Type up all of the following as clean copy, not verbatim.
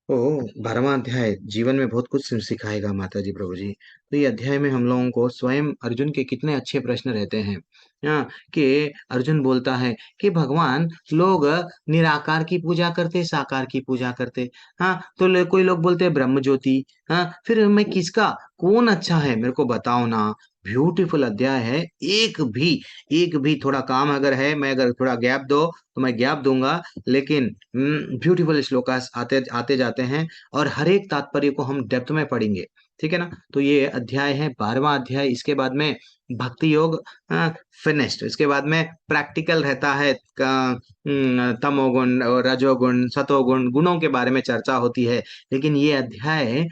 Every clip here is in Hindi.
ओ 12वां अध्याय जीवन में बहुत कुछ सिखाएगा माता जी प्रभु जी। तो ये अध्याय में हम लोगों को स्वयं अर्जुन के कितने अच्छे प्रश्न रहते हैं। हाँ, कि अर्जुन बोलता है कि भगवान, लोग निराकार की पूजा करते, साकार की पूजा करते। हाँ, तो कोई लोग बोलते हैं ब्रह्म ज्योति। हाँ, फिर मैं किसका, कौन अच्छा है मेरे को बताओ ना। ब्यूटीफुल अध्याय है। एक भी थोड़ा काम अगर है, मैं अगर थोड़ा गैप दो तो मैं गैप दूंगा, लेकिन ब्यूटीफुल श्लोकास आते आते जाते हैं, और हर एक तात्पर्य को हम डेप्थ में पढ़ेंगे। ठीक है ना। तो ये अध्याय है 12वां अध्याय। इसके बाद में भक्ति योग फिनिश्ड। इसके बाद में प्रैक्टिकल रहता है, तमोगुण और रजोगुण सतोगुण गुणों के बारे में चर्चा होती है। लेकिन ये अध्याय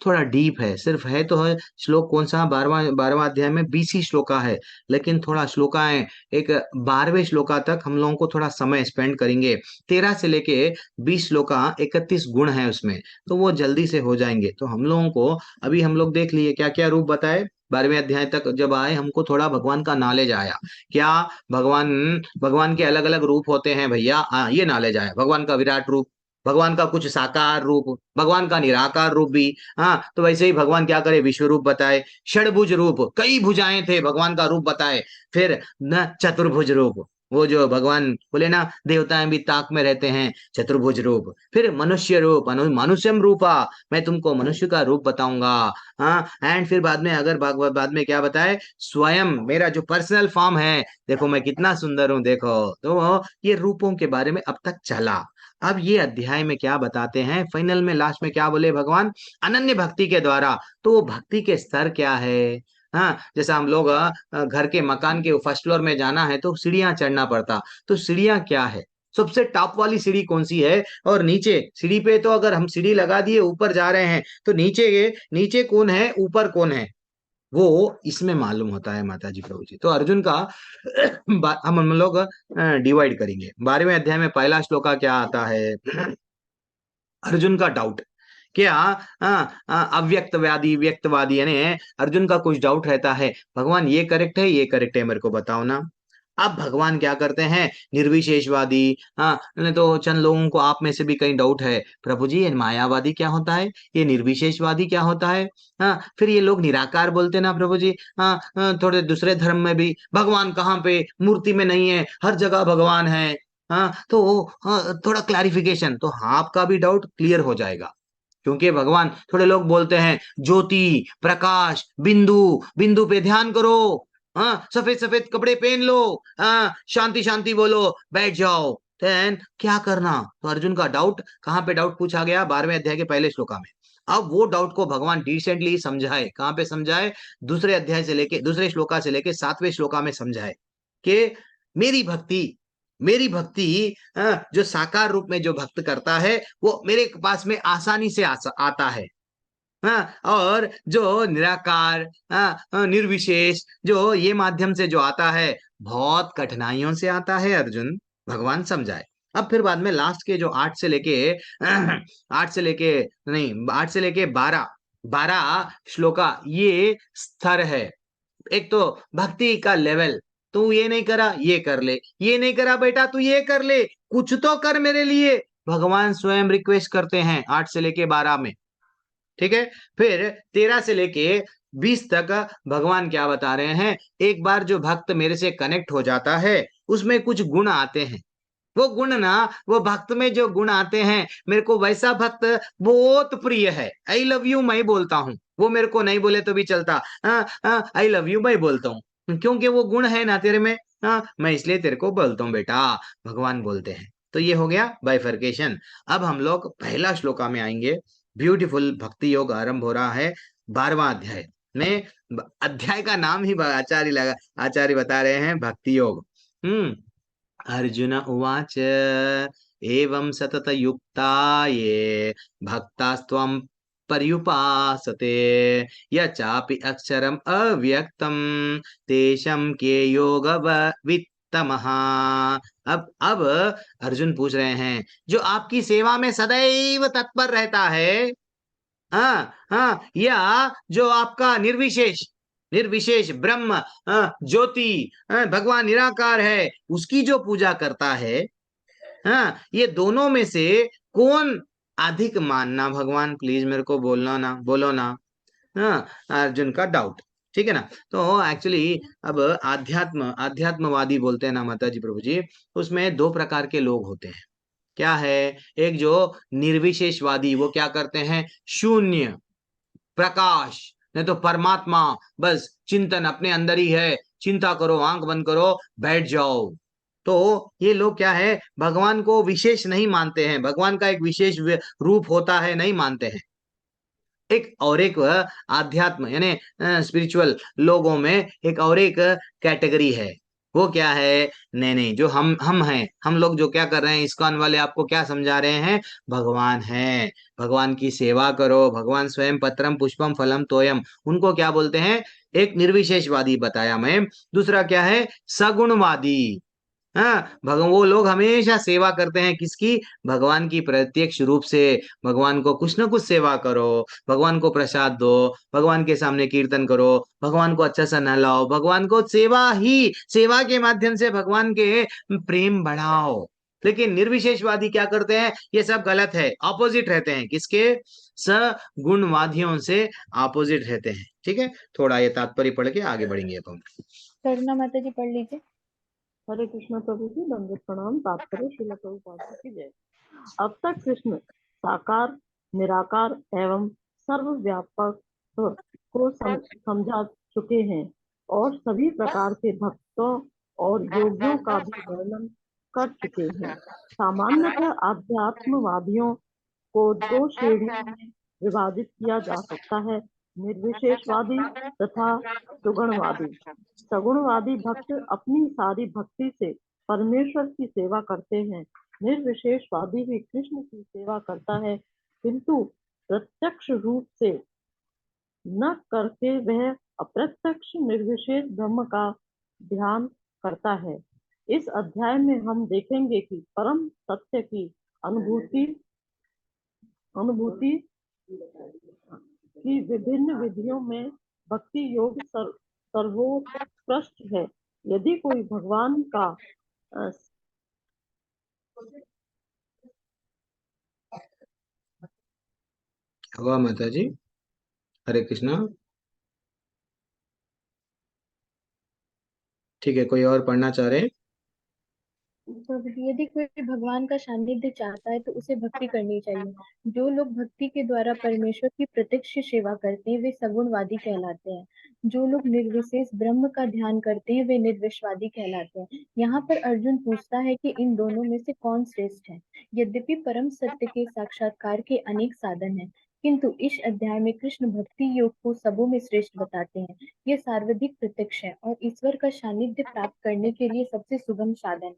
थोड़ा डीप है। सिर्फ है तो है श्लोक कौन सा, 12वां अध्याय में 20 ही श्लोका है, लेकिन थोड़ा श्लोकाएं, एक 12वें श्लोका तक हम लोगों को थोड़ा समय स्पेंड करेंगे। 13 से लेके 20 श्लोका, 31 गुण है उसमें, तो वो जल्दी से हो जाएंगे। तो हम लोगों को अभी हम लोग देख लिए क्या क्या रूप बताए। 12वें अध्याय तक जब आए, हमको थोड़ा भगवान का नॉलेज आया। क्या, भगवान भगवान के अलग अलग रूप होते हैं भैया, हाँ ये नॉलेज आया। भगवान का विराट रूप, भगवान का कुछ साकार रूप, भगवान का निराकार रूप भी। हाँ, तो वैसे ही भगवान क्या करे, विश्व रूप बताए, षडभुज रूप, कई भुजाएं थे भगवान का रूप बताए। फिर न चतुर्भुज रूप, वो जो भगवान बोले ना, देवताएं भी ताक में रहते हैं, चतुर्भुज रूप। फिर मनुष्य रूप, मनुष्यम रूपा, मैं तुमको मनुष्य का रूप बताऊंगा। हाँ, एंड फिर बाद में अगर बाद में क्या बताए, स्वयं मेरा जो पर्सनल फॉर्म है, देखो मैं कितना सुंदर हूं देखो। तो ये रूपों के बारे में अब तक चला। अब ये अध्याय में क्या बताते हैं, फाइनल में लास्ट में क्या बोले भगवान, अनन्य भक्ति के द्वारा। तो वो भक्ति के स्तर क्या है। हाँ, जैसा हम लोग घर के मकान के फर्स्ट फ्लोर में जाना है तो सीढ़ियां चढ़ना पड़ता। तो सीढ़ियां क्या है, सबसे टॉप वाली सीढ़ी कौन सी है, और नीचे सीढ़ी पे, तो अगर हम सीढ़ी लगा दिए ऊपर जा रहे हैं, तो नीचे नीचे कौन है, ऊपर कौन है, वो इसमें मालूम होता है माता जी प्रभु जी। तो अर्जुन का हम लोग डिवाइड करेंगे। 12वें अध्याय में पहला श्लोक क्या आता है, अर्जुन का डाउट। क्या, अव्यक्तवादी व्यक्तवादी, यानी अर्जुन का कुछ डाउट रहता है, भगवान ये करेक्ट है ये करेक्ट है मेरे को बताओ ना। अब भगवान क्या करते हैं, निर्विशेषवादी। हाँ, नहीं तो चंद लोगों को आप में से भी कहीं डाउट है, प्रभु जी ये मायावादी क्या होता है, ये निर्विशेषवादी क्या होता है। हाँ, फिर ये लोग निराकार बोलते ना प्रभु जी। हाँ, थोड़े दूसरे धर्म में भी भगवान कहाँ पे, मूर्ति में नहीं है, हर जगह भगवान है। हाँ, तो थोड़ा क्लैरिफिकेशन, तो हाँ आपका भी डाउट क्लियर हो जाएगा। क्योंकि भगवान, थोड़े लोग बोलते हैं ज्योति, प्रकाश, बिंदु, बिंदु पे ध्यान करो, हाँ सफेद सफेद कपड़े पहन लो, हाँ शांति शांति बोलो, बैठ जाओ। देन क्या करना। तो अर्जुन का डाउट, कहाँ पे डाउट पूछा गया, 12वें अध्याय के पहले श्लोका में। अब वो डाउट को भगवान डिसेंटली समझाए, कहाँ पे समझाए, दूसरे अध्याय से लेके, दूसरे श्लोका से लेके 7वें श्लोका में समझाए कि मेरी भक्ति, मेरी भक्ति, जो साकार रूप में जो भक्त करता है, वो मेरे पास में आसानी से आता है। हाँ, और जो निराकार, निर्विशेष, जो ये माध्यम से जो आता है, बहुत कठिनाइयों से आता है अर्जुन, भगवान समझाए। अब फिर बाद में लास्ट के जो 8 से लेके 8 से लेके नहीं 8 से लेके 12, 12 श्लोका, ये स्तर है। एक तो भक्ति का लेवल, तू ये नहीं करा ये कर ले, ये नहीं करा बेटा तू ये कर ले, कुछ तो कर मेरे लिए, भगवान स्वयं रिक्वेस्ट करते हैं 8 से लेके 12 में। ठीक है। फिर 13 से लेके 20 तक भगवान क्या बता रहे हैं, एक बार जो भक्त मेरे से कनेक्ट हो जाता है, उसमें कुछ गुण आते हैं। वो गुण ना, वो भक्त में जो गुण आते हैं, मेरे को वैसा भक्त बहुत प्रिय है। आई लव यू मैं बोलता हूँ, वो मेरे को नहीं बोले तो भी चलता। आई लव यू मैं बोलता हूँ, क्योंकि वो गुण है ना तेरे में। हाँ, मैं इसलिए तेरे को बोलता हूँ बेटा, भगवान बोलते हैं। तो ये हो गया बाइफर्केशन। अब हम लोग पहला श्लोका में आएंगे। ब्यूटीफुल भक्ति योग आरंभ हो रहा है 12वां अध्याय में। अध्याय का नाम ही आचार्य लगा, आचार्य बता रहे हैं भक्ति योग। अर्जुन उवाच एवं सततयुक्ता ये भक्तास्त्वं पर्युपासते य चापि अक्षरम अव्यक्तम तेषं के योगवित्तमः। अब अर्जुन पूछ रहे हैं, जो आपकी सेवा में सदैव तत्पर रहता है, हाँ हाँ, या जो आपका निर्विशेष, निर्विशेष ब्रह्म, ज्योति, भगवान निराकार है, उसकी जो पूजा करता है, हाँ, ये दोनों में से कौन अधिक मानना भगवान, प्लीज मेरे को बोलना ना, बोलो ना। हाँ, अर्जुन का डाउट। ठीक है ना। तो एक्चुअली अब आध्यात्मवादी बोलते हैं ना माता जी प्रभु जी, उसमें दो प्रकार के लोग होते हैं। क्या है? एक जो निर्विशेषवादी, वो क्या करते हैं? शून्य, प्रकाश, नहीं तो परमात्मा, बस चिंतन अपने अंदर ही है, चिंता करो, आंख बंद करो, बैठ जाओ। तो ये लोग क्या है, भगवान को विशेष नहीं मानते हैं, भगवान का एक विशेष रूप होता है नहीं मानते हैं। एक और एक आध्यात्म यानी स्पिरिचुअल लोगों में एक और एक कैटेगरी है। वो क्या है? नहीं नहीं, जो हम हैं, हम लोग जो क्या कर रहे हैं, इस्कॉन वाले आपको क्या समझा रहे हैं? भगवान है, भगवान की सेवा करो, भगवान स्वयं पत्रम पुष्पम फलम तोयम, उनको क्या बोलते हैं? एक निर्विशेषवादी बताया मैं। दूसरा क्या है? सगुणवादी। हाँ, भगवान, वो लोग हमेशा सेवा करते हैं किसकी? भगवान की प्रत्यक्ष रूप से। भगवान को कुछ ना कुछ सेवा करो, भगवान को प्रसाद दो, भगवान के सामने कीर्तन करो, भगवान को अच्छा सा नहलाओ, भगवान को सेवा ही, सेवा के माध्यम से भगवान के प्रेम बढ़ाओ। लेकिन निर्विशेषवादी क्या करते हैं? ये सब गलत है, ऑपोजिट रहते हैं किसके? सगुणवादियों से ऑपोजिट रहते हैं। ठीक है, थोड़ा ये तात्पर्य पढ़ के आगे बढ़ेंगे अब हम। करुणा माता जी पढ़ लीजिए। हरे कृष्ण प्रभु जी, दंडवत प्रणाम। तात्पर्य श्रील प्रभुपाद की जय। अब तक कृष्ण साकार, निराकार एवं सर्वव्यापक को समझा चुके हैं और सभी प्रकार के भक्तों और योगियों का भी वर्णन कर चुके हैं। सामान्यतः आध्यात्मवादियों को दो श्रेणियों में विभाजित किया जा सकता है, निर्विशेषवादी तथा सुगुणवादी। सगुणवादी भक्त अपनी सारी भक्ति से परमेश्वर की सेवा करते हैं। निर्विशेषवादी भी कृष्ण की सेवा करता है, किंतु प्रत्यक्ष रूप से न करके वह अप्रत्यक्ष निर्विशेष ब्रह्म का ध्यान करता है। इस अध्याय में हम देखेंगे कि परम सत्य की अनुभूति अनुभूति की विभिन्न विधियों में भक्ति योग सर्वोत्कृष्ट है। यदि कोई भगवान का अ, हवा माता जी, हरे कृष्णा। ठीक है, कोई और पढ़ना चाह रहे हैं? तो यदि कोई भगवान का सानिध्य चाहता है तो उसे भक्ति करनी चाहिए। जो लोग भक्ति के द्वारा परमेश्वर की प्रत्यक्ष सेवा करते हैं वे सगुणवादी कहलाते हैं। जो लोग निर्विशेष ब्रह्म का ध्यान करते हैं वे निर्विशवादी कहलाते हैं। यहाँ पर अर्जुन पूछता है कि इन दोनों में से कौन श्रेष्ठ है। यद्यपि परम सत्य के साक्षात्कार के अनेक साधन हैं, किंतु इस अध्याय में कृष्ण भक्ति योग को सबों में श्रेष्ठ बताते हैं। ये सर्वाधिक प्रत्यक्ष है और ईश्वर का सानिध्य प्राप्त करने के लिए सबसे सुगम साधन है।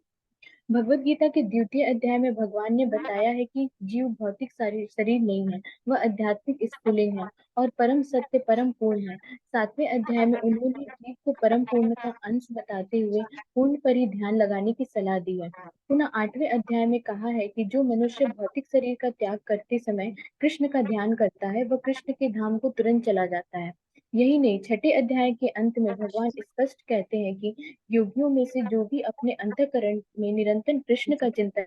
भगवत गीता के द्वितीय अध्याय में भगवान ने बताया है कि जीव भौतिक शरीर नहीं है, वह आध्यात्मिक स्फुलिंग है और परम सत्य परम पूर्ण है। सातवें अध्याय में उन्होंने जीव को परम पूर्ण का अंश बताते हुए पूर्ण पर ही ध्यान लगाने की सलाह दी है। पुनः आठवें अध्याय में कहा है कि जो मनुष्य भौतिक शरीर का त्याग करते समय कृष्ण का ध्यान करता है वह कृष्ण के धाम को तुरंत चला जाता है। यही नहीं, छठे अध्याय के अंत में भगवान स्पष्ट कहते हैं कि योगियों में से जो भी अपने अंतःकरण में निरंतर कृष्ण का चिंतन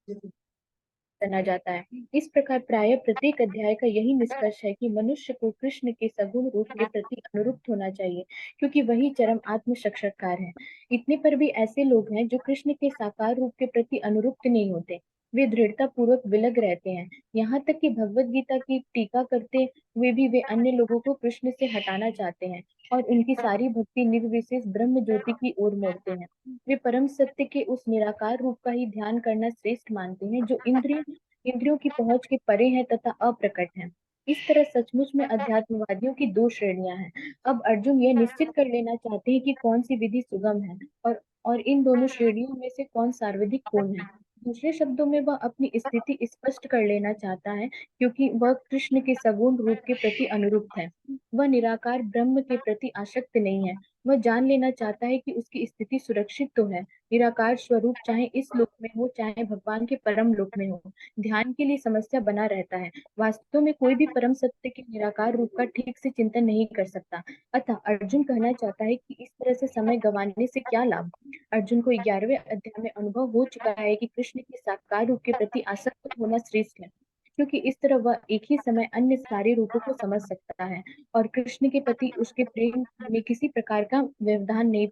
करना जाता है। इस प्रकार प्राय प्रत्येक अध्याय का यही निष्कर्ष है कि मनुष्य को कृष्ण के सगुण रूप के प्रति अनुरुक्त होना चाहिए, क्योंकि वही चरम आत्म साक्षात्कार है। इतने पर भी ऐसे लोग हैं जो कृष्ण के साकार रूप के प्रति अनुरुक्त नहीं होते। वे दृढ़ता पूर्वक विलग रहते हैं। यहाँ तक कि भगवत गीता की टीका करते हुए भी वे अन्य लोगों को कृष्ण से हटाना चाहते हैं और उनकी सारी भक्ति निर्विशेष ब्रह्म ज्योति की ओर मोड़ते हैं। वे परम सत्य के उस निराकार रूप का ही ध्यान करना श्रेष्ठ मानते हैं जो इंद्रियों की पहुंच के परे है तथा अप्रकट है। इस तरह सचमुच में अध्यात्मवादियों की दो श्रेणियां हैं। अब अर्जुन यह निश्चित कर लेना चाहते हैं कि कौन सी विधि सुगम है और इन दोनों श्रेणियों में से कौन सर्वाधिक पूर्ण है। दूसरे शब्दों में वह अपनी स्थिति स्पष्ट कर लेना चाहता है, क्योंकि वह कृष्ण के सगुण रूप के प्रति अनुरूप है। वह निराकार ब्रह्म के प्रति आसक्त नहीं है। वह जान लेना चाहता है कि उसकी स्थिति सुरक्षित तो है। निराकार स्वरूप चाहे इस लोक में हो चाहे भगवान के परम लोक में हो, ध्यान के लिए समस्या बना रहता है। वास्तव में कोई भी परम सत्य के निराकार रूप का ठीक से चिंतन नहीं कर सकता। अतः अर्जुन कहना चाहता है कि इस तरह से समय गंवाने से क्या लाभ। अर्जुन को 11वें अध्याय में अनुभव हो चुका है कि कृष्ण के साकार रूप के प्रति आसक्त होना श्रेष्ठ है। क्योंकि इस तरह वह एक ही समय अन्य सारे रूपों को समझ सकता है और कृष्ण के प्रति उसके प्रेम में किसी प्रकार का व्यवधान नहीं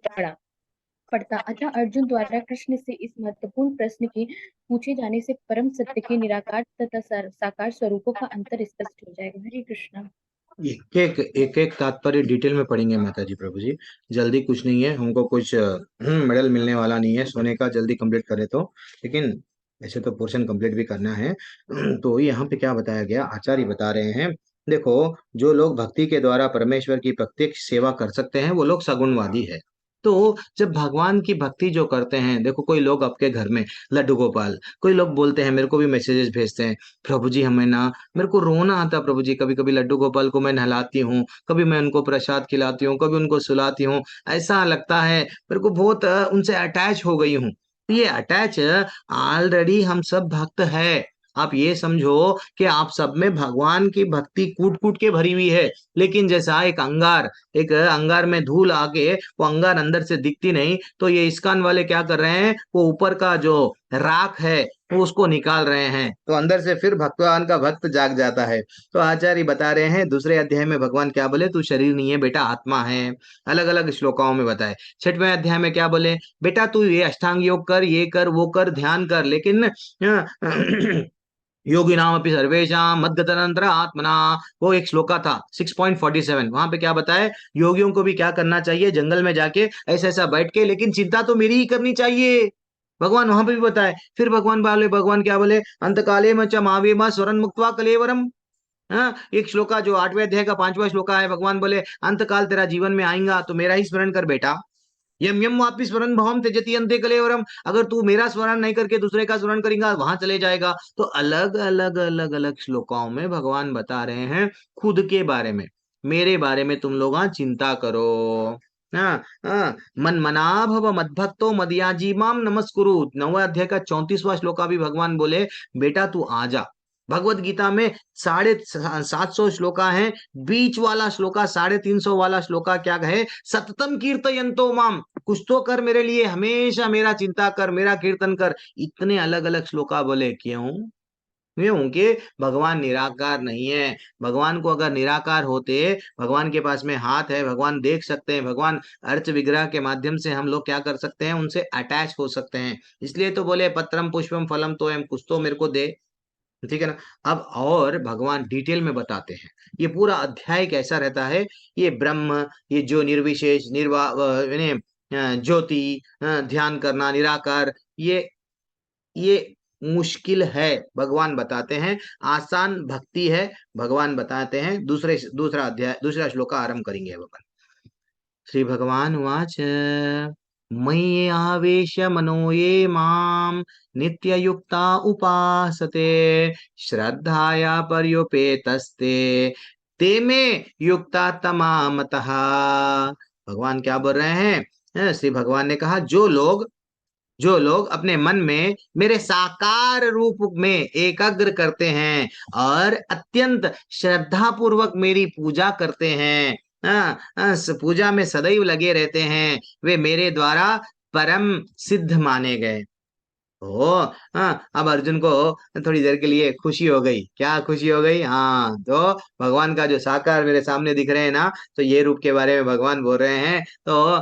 पड़ता। अतः अर्जुन द्वारा कृष्ण से इस महत्वपूर्ण प्रश्न के पूछे जाने से परम सत्य के निराकार तथा साकार स्वरूपों का अंतर स्पष्ट हो जाएगा। हरे कृष्णा। एक एक तात्पर्य डिटेल में पढ़ेंगे माता जी प्रभु जी। जल्दी कुछ नहीं है, हमको कुछ मेडल मिलने वाला नहीं है सोने का, जल्दी कंप्लीट करे तो। लेकिन ऐसे तो पोर्शन कंप्लीट भी करना है। तो यहाँ पे क्या बताया गया, आचार्य बता रहे हैं, देखो, जो लोग भक्ति के द्वारा परमेश्वर की प्रत्यक्ष सेवा कर सकते हैं वो लोग सगुणवादी है। तो जब भगवान की भक्ति जो करते हैं, देखो कोई लोग आपके घर में लड्डू गोपाल, कोई लोग बोलते हैं, मेरे को भी मैसेजेस भेजते हैं, प्रभु जी हमें ना, मेरे को रोना आता प्रभु जी, कभी कभी लड्डू गोपाल को मैं नहलाती हूँ, कभी मैं उनको प्रसाद खिलाती हूँ, कभी उनको सुलाती हूँ, ऐसा लगता है मेरे को बहुत उनसे अटैच हो गई हूँ। तो ये अटैच ऑलरेडी हम सब भक्त है। आप ये समझो कि आप सब में भगवान की भक्ति कूट कूट के भरी हुई है। लेकिन जैसा एक अंगार में धूल आके वो अंगार अंदर से दिखती नहीं, तो ये इस्कॉन वाले क्या कर रहे हैं, वो ऊपर का जो राख है वो उसको निकाल रहे हैं, तो अंदर से फिर भगवान का भक्त जाग जाता है। तो आचार्य बता रहे हैं दूसरे अध्याय में भगवान क्या बोले, तू शरीर नहीं है बेटा, आत्मा है। अलग अलग श्लोकाओं में बताए। छठवें अध्याय में क्या बोले, बेटा तू ये अष्टांग योग कर, ये कर, वो कर, ध्यान कर, लेकिन योगी नाम अपनी सर्वेशा मद्गतंत्र आत्मना, वो एक श्लोका था 6.47, वहां पे क्या बताए, योगियों को भी क्या करना चाहिए, जंगल में जाके ऐसा ऐसा बैठ के, लेकिन चिंता तो मेरी ही करनी चाहिए। भगवान वहां पे भी बताए। फिर भगवान क्या बोले, अंत काले में च मावेमा स्वरन मुक्त्वा कलेवरम। हाँ, एक श्लोका जो 8वें अध्याय का 5वां श्लोका है, भगवान बोले अंत काल तेरा जीवन में आएगा तो मेरा ही स्मरण कर बेटा। यम यम वापि स्मरण भवम त्यजति अंते कलेवरम, अगर तू मेरा स्मरण नहीं करके दूसरे का स्मरण करेगा वहां चले जाएगा। तो अलग अलग श्लोकाओं में भगवान बता रहे हैं खुद के बारे में, मेरे बारे में तुम लोग चिंता करो। हाँ हाँ, मन मना भव मद्भक्तो मदयाजी माम नमस्कुरु, 9वें अध्याय का 34वां श्लोका भी भगवान बोले बेटा तू आ जा। भगवत गीता में 750 श्लोका है, बीच वाला श्लोका 350 वाला श्लोका क्या है, सततम कीर्तयन्तो माम, कुछ तो कर मेरे लिए, हमेशा मेरा चिंता कर, मेरा कीर्तन कर। इतने अलग अलग श्लोका बोले क्यों, क्योंकि भगवान निराकार नहीं है। भगवान को अगर निराकार होते, भगवान के पास में हाथ है, भगवान देख सकते हैं, भगवान अर्च विग्रह के माध्यम से हम लोग क्या कर सकते हैं, उनसे अटैच हो सकते हैं। इसलिए तो बोले पत्रम पुष्पम फलम तो एम, कुछ तो मेरे को दे। ठीक है ना। अब और भगवान डिटेल में बताते हैं ये पूरा अध्याय कैसा रहता है। ये ब्रह्म, ये जो निर्विशेष यानी ज्योति, ध्यान करना, निराकार, ये मुश्किल है, भगवान बताते हैं। आसान भक्ति है, भगवान बताते हैं। दूसरा श्लोक का आरंभ करेंगे भगवान। श्री भगवान उवाच, मयि आवेश मनो ये माम नित्ययुक्ता उपासते, श्रद्धाया पर्युपेतस्ते ते मे युक्ता तमामतः। भगवान क्या बोल रहे हैं, श्री भगवान ने कहा, जो लोग अपने मन में मेरे साकार रूप में एकाग्र करते हैं और अत्यंत श्रद्धा पूर्वक मेरी पूजा करते हैं, पूजा में सदैव लगे रहते हैं, वे मेरे द्वारा परम सिद्ध माने गए। ओ, अब अर्जुन को थोड़ी देर के लिए खुशी हो गई। क्या खुशी हो गई, हाँ, तो भगवान का जो साकार मेरे सामने दिख रहे हैं ना, तो ये रूप के बारे में भगवान बोल रहे हैं। तो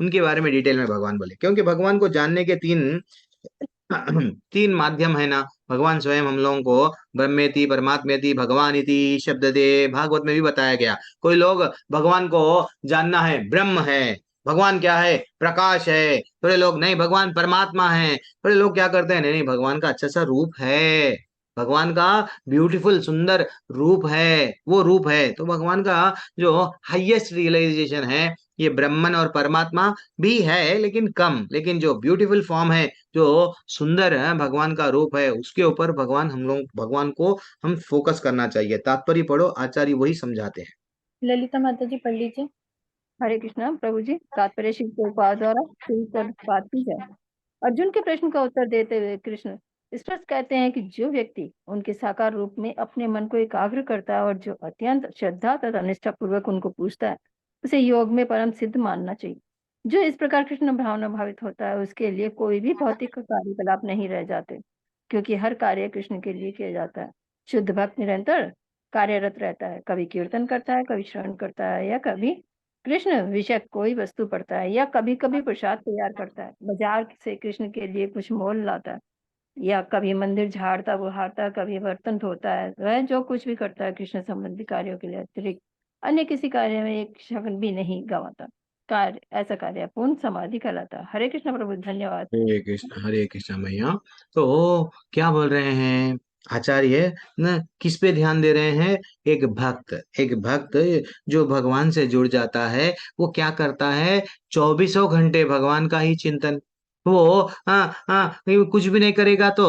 उनके बारे में डिटेल में भगवान बोले, क्योंकि भगवान को जानने के तीन तीन माध्यम है ना। भगवान स्वयं हम लोगों को ब्रह्मेति परमात्मेति भगवान इति शब्द दे, भागवत में भी बताया गया। कोई लोग भगवान को जानना है ब्रह्म है, भगवान क्या है, प्रकाश है। थोड़े लोग नहीं, भगवान परमात्मा है। थोड़े लोग क्या करते हैं, नहीं नहीं, भगवान का अच्छा सा रूप है, भगवान का ब्यूटीफुल सुंदर रूप है, वो रूप है। तो भगवान का जो हाईएस्ट रियलाइजेशन है, ये ब्रह्मन और परमात्मा भी है लेकिन कम, लेकिन जो ब्यूटीफुल फॉर्म है, जो सुंदर है भगवान का रूप है, उसके ऊपर भगवान को हम फोकस करना चाहिए। तात्पर्य पढ़ो, आचार्य वही समझाते हैं। ललिता माता जी पढ़ लीजिए। हरे कृष्णा प्रभु जी। तात्पर्य श्री प्रभुपाद द्वारा बात की जाए। अर्जुन के प्रश्न का उत्तर देते हुए कृष्ण स्पष्ट कहते हैं कि जो व्यक्ति उनके साकार रूप में अपने मन को एकाग्र करता है और जो अत्यंत श्रद्धा तथा निष्ठा पूर्वक उनको पूछता है, उसे योग में परम सिद्ध मानना चाहिए। जो इस प्रकार कृष्ण भावना भावित होता है, उसके लिए कोई भी भौतिक कार्यकलाप नहीं रह जाते, क्योंकि हर कार्य कृष्ण के लिए किया जाता है। शुद्ध भक्त निरंतर कार्यरत रहता है, कभी कीर्तन करता है, कभी श्रवण करता है, या कभी कृष्ण विषय कोई वस्तु पढ़ता है, या कभी कभी प्रसाद तैयार करता है, बाजार से कृष्ण के लिए कुछ मोल लाता है, या कभी मंदिर झाड़ता बुहारता, कभी बर्तन धोता है। वह जो कुछ भी करता है कृष्ण संबंधी कार्यों के लिए अतिरिक्त अन्य किसी कार्य में एक क्षण भी नहीं गंवाता। कार्य ऐसा कार्य पूर्ण समाधि कहलाता है। हरे कृष्ण प्रभु, धन्यवाद। हरे कृष्ण मैया। तो क्या बोल रहे हैं आचार्य न, किस पे ध्यान दे रहे हैं? एक भक्त जो भगवान से जुड़ जाता है, वो क्या करता है? 24 घंटे भगवान का ही चिंतन। वो कुछ भी नहीं करेगा तो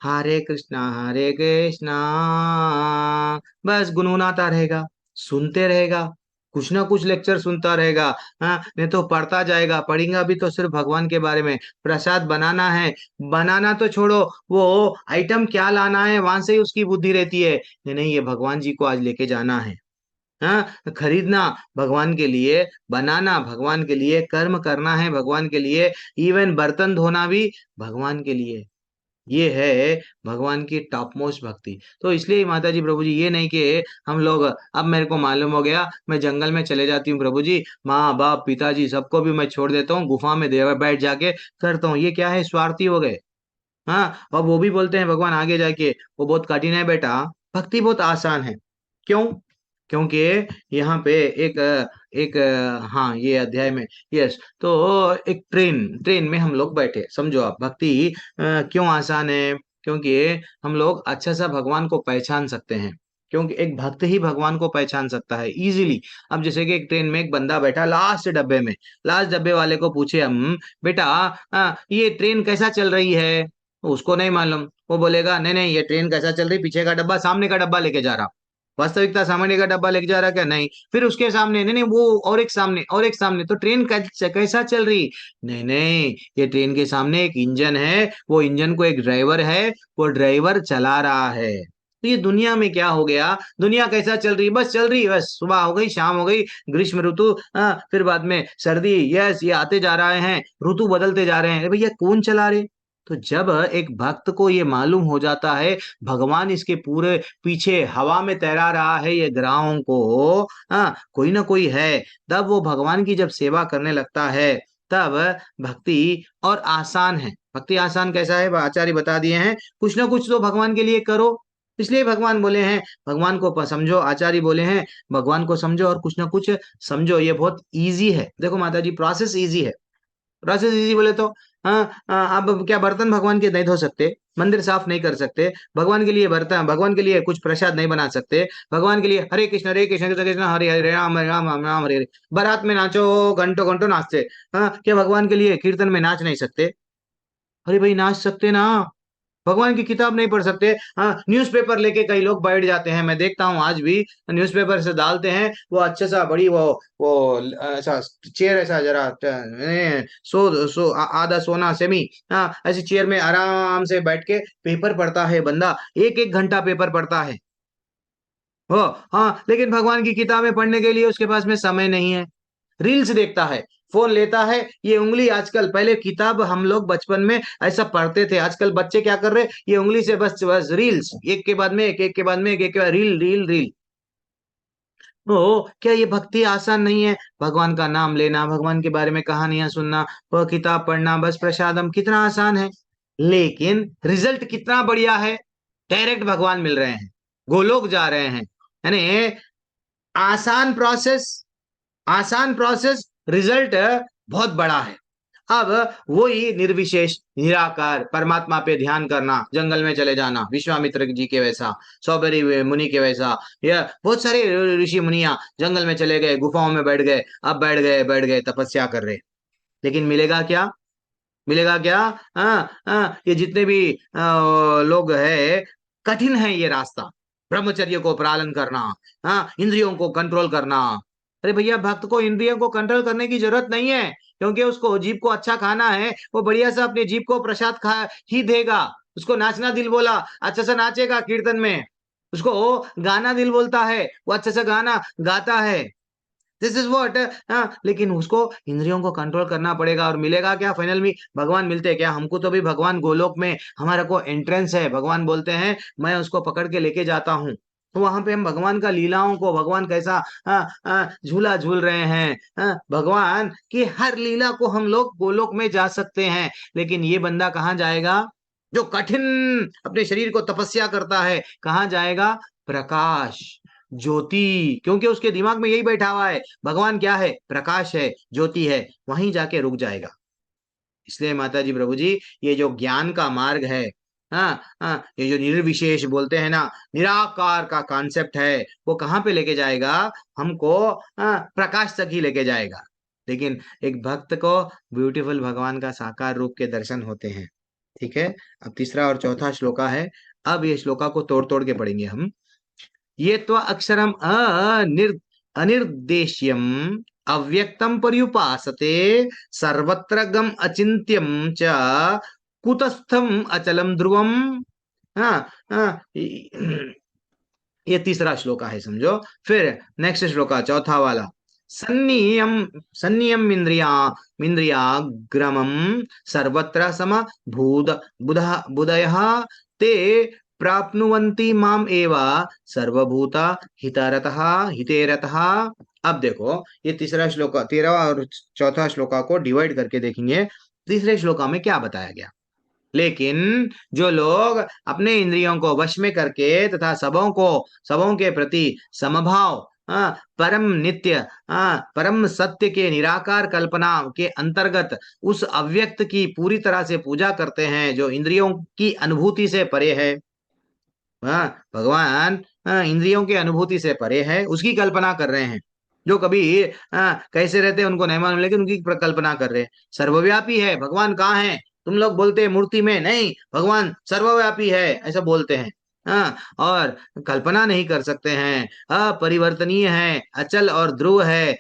हरे कृष्णा बस गुनगुनाता रहेगा, सुनते रहेगा, कुछ ना कुछ लेक्चर सुनता रहेगा। नहीं तो पढ़ता जाएगा, पढ़ेगा भी तो सिर्फ भगवान के बारे में। प्रसाद बनाना है, बनाना तो छोड़ो, वो आइटम क्या लाना है वहां से ही उसकी बुद्धि रहती है। नहीं नहीं, ये भगवान जी को आज लेके जाना है। खरीदना भगवान के लिए, बनाना भगवान के लिए, कर्म करना है भगवान के लिए, इवन बर्तन धोना भी भगवान के लिए। ये है भगवान की टॉप मोस्ट भक्ति। तो इसलिए माता जी प्रभु जी, ये नहीं कि हम लोग, अब मेरे को मालूम हो गया, मैं जंगल में चले जाती हूँ प्रभु जी, माँ बाप पिताजी सबको भी मैं छोड़ देता हूँ, गुफा में देव बैठ जाके करता हूँ। ये क्या है? स्वार्थी हो गए। और वो भी बोलते हैं भगवान आगे जाके वो बहुत कठिन है बेटा, भक्ति बहुत आसान है। क्यों? क्योंकि यहाँ पे एक हाँ, ये अध्याय में, यस, तो एक ट्रेन ट्रेन में हम लोग बैठे, समझो आप, भक्ति क्यों आसान है? क्योंकि हम लोग अच्छा सा भगवान को पहचान सकते हैं। क्योंकि एक भक्त ही भगवान को पहचान सकता है इजीली। अब जैसे कि एक ट्रेन में एक बंदा बैठा लास्ट डब्बे में, लास्ट डब्बे वाले को पूछे हम, बेटा ये ट्रेन कैसा चल रही है? उसको नहीं मालूम। वो बोलेगा नहीं नहीं, ये ट्रेन कैसा चल रही, पीछे का डब्बा सामने का डब्बा लेके जा रहा। वास्तविकता सामने का डब्बा लेके जा रहा क्या? नहीं। फिर उसके सामने, नहीं नहीं, वो और एक सामने और एक सामने, तो ट्रेन कैसा चल रही? नहीं नहीं, ये ट्रेन के सामने एक इंजन है, वो इंजन को एक ड्राइवर है, वो ड्राइवर चला रहा है। तो ये दुनिया में क्या हो गया? दुनिया कैसा चल रही? बस चल रही, बस सुबह हो गई, शाम हो गई, ग्रीष्म ऋतु, फिर बाद में सर्दी, यस, ये आते जा रहे हैं, ऋतु बदलते जा रहे हैं। अरे भैया, कौन चला रहे? तो जब एक भक्त को ये मालूम हो जाता है भगवान इसके पूरे पीछे हवा में तैरा रहा है, ये ग्रहों को कोई ना कोई है, तब वो भगवान की जब सेवा करने लगता है, तब भक्ति और आसान है। भक्ति आसान कैसा है? आचार्य बता दिए हैं, कुछ ना कुछ तो भगवान के लिए करो। इसलिए भगवान बोले हैं भगवान को समझो, आचार्य बोले हैं भगवान को समझो और कुछ ना कुछ समझो। ये बहुत इजी है। देखो माता जी, प्रोसेस इजी है। प्रोसेस इजी बोले तो अब क्या, बर्तन भगवान के नहीं धो सकते, मंदिर साफ नहीं कर सकते, भगवान के लिए बर्तन, भगवान के लिए कुछ प्रसाद नहीं बना सकते, भगवान के लिए हरे कृष्ण कृष्ण कृष्ण हरे हरे राम हरे राम राम राम हरे हरे, बारात में नाचो, घंटों घंटों नाचते। क्या भगवान के लिए कीर्तन में नाच नहीं सकते? अरे भाई, नाच सकते ना। भगवान की किताब नहीं पढ़ सकते? न्यूज़पेपर लेके कई लोग बैठ जाते हैं, मैं देखता हूँ आज भी, न्यूज़पेपर से डालते हैं, वो अच्छा सा बड़ी वो ऐसा चेयर, ऐसा जरा आधा सोना सेमी, ऐसी चेयर में आराम से बैठ के पेपर पढ़ता है बंदा, एक एक घंटा पेपर पढ़ता है वो। लेकिन भगवान की किताबें पढ़ने के लिए उसके पास में समय नहीं है। रील्स देखता है, फोन लेता है, ये उंगली आजकल, पहले किताब हम लोग बचपन में ऐसा पढ़ते थे, आजकल बच्चे क्या कर रहे हैं? ये उंगली से बस बस रील्स, एक के बाद में एक, एक के बाद में एक के बाद रील रील रील। तो क्या ये भक्ति आसान नहीं है? भगवान का नाम लेना, भगवान के बारे में कहानियां सुनना, वह किताब पढ़ना, बस प्रसादम, कितना आसान है। लेकिन रिजल्ट कितना बढ़िया है, डायरेक्ट भगवान मिल रहे हैं, गोलोक जा रहे हैं। यानी आसान प्रोसेस, आसान प्रोसेस, रिजल्ट बहुत बड़ा है। अब वही निर्विशेष निराकार परमात्मा पे ध्यान करना, जंगल में चले जाना, विश्वामित्र जी के वैसा, सौबरी मुनि के वैसा, या बहुत सारे ऋषि मुनिया जंगल में चले गए, गुफाओं में बैठ गए, अब बैठ गए तपस्या कर रहे। लेकिन मिलेगा क्या? मिलेगा क्या? ये जितने भी लोग है, कठिन है ये रास्ता, ब्रह्मचर्य को पालन करना, इंद्रियों को कंट्रोल करना। अरे भैया, भक्त को इंद्रियों को कंट्रोल करने की जरूरत नहीं है, क्योंकि उसको जीभ को अच्छा खाना है, वो बढ़िया से अपने जीभ को प्रसाद खा ही देगा। उसको नाचना दिल बोला, अच्छा सा नाचेगा कीर्तन में। उसको गाना दिल बोलता है, वो अच्छा सा गाना गाता है। This is what. लेकिन उसको इंद्रियों को कंट्रोल करना पड़ेगा। और मिलेगा क्या फाइनल में? भगवान मिलते हैं क्या हमको? तो भी भगवान गोलोक में हमारा को एंट्रेंस है। भगवान बोलते हैं मैं उसको पकड़ के लेके जाता हूँ। तो वहां पे हम भगवान का लीलाओं को, भगवान कैसा झूला झूल रहे हैं, भगवान की हर लीला को हम लोग गोलोक में जा सकते हैं। लेकिन ये बंदा कहाँ जाएगा? जो कठिन अपने शरीर को तपस्या करता है, कहाँ जाएगा? प्रकाश, ज्योति। क्योंकि उसके दिमाग में यही बैठा हुआ है, भगवान क्या है? प्रकाश है, ज्योति है। वहीं जाके रुक जाएगा। इसलिए माता जी, प्रभु जी, ये जो ज्ञान का मार्ग है, ये जो निर्विशेष बोलते हैं ना, निराकार का कॉन्सेप्ट है, वो कहाँ पे लेके जाएगा? हमको प्रकाश तक ही लेके जाएगा। लेकिन एक भक्त को ब्यूटीफुल भगवान का साकार रूप के दर्शन होते हैं। ठीक है। अब तीसरा और चौथा श्लोका है। अब ये श्लोका को तोड़ तोड़ के पढ़ेंगे हम। ये तो अक्षरम अनिर्देश्यम अव्यक्तम पर्युपासते सर्वत्र गम अचिंत्यम च कुतस्थम अचलम ध्रुवम। हाँ, हाँ, ये तीसरा श्लोका है, समझो। फिर नेक्स्ट श्लोका चौथा वाला। सन्नियम सन्नियम इंद्रियाग्रमम सर्वत्र सम भूद बुधयः ते प्राप्नुवन्ति माम एव सर्वभूता हितरतः हितेरतः। अब देखो, ये तीसरा श्लोक, तेरहवा और चौथा श्लोका को डिवाइड करके देखेंगे। तीसरे श्लोका में क्या बताया गया? लेकिन जो लोग अपने इंद्रियों को वश में करके तथा सबों के प्रति समभाव, परम नित्य, परम सत्य के निराकार कल्पना के अंतर्गत उस अव्यक्त की पूरी तरह से पूजा करते हैं, जो इंद्रियों की अनुभूति से परे है। भगवान इंद्रियों की अनुभूति से परे है, उसकी कल्पना कर रहे हैं। जो कभी कैसे रहते हैं उनको नहीं मालूम, लेकिन उनकी कल्पना कर रहे हैं। सर्वव्यापी है भगवान। कहाँ है? तुम लोग बोलते हैं मूर्ति में, नहीं, भगवान सर्वव्यापी है ऐसा बोलते हैं। और कल्पना नहीं कर सकते हैं, अपरिवर्तनीय है, अचल और ध्रुव है।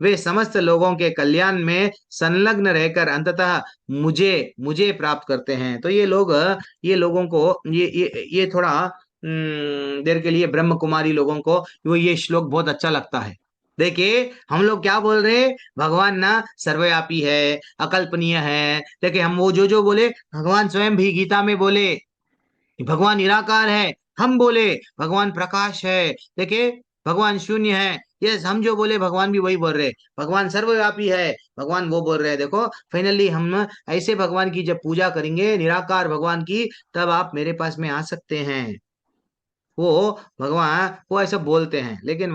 वे समस्त लोगों के कल्याण में संलग्न रहकर अंततः मुझे मुझे प्राप्त करते हैं। तो ये लोगों को ये थोड़ा देर के लिए ब्रह्म कुमारी लोगों को वो ये श्लोक बहुत अच्छा लगता है। देखिए हम लोग क्या बोल रहे हैं, भगवान ना सर्वव्यापी है, अकल्पनीय है। देखिए हम वो जो जो बोले, भगवान स्वयं भी गीता में बोले कि भगवान निराकार है। हम बोले भगवान प्रकाश है। देखिए भगवान शून्य है। ये हम जो बोले भगवान भी वही बोल रहे, भगवान सर्वव्यापी है, भगवान वो बोल रहे हैं। देखो फाइनली हम ऐसे भगवान की जब पूजा करेंगे, निराकार भगवान की, तब आप मेरे पास में आ सकते हैं। वो भगवान वो ऐसा बोलते हैं, लेकिन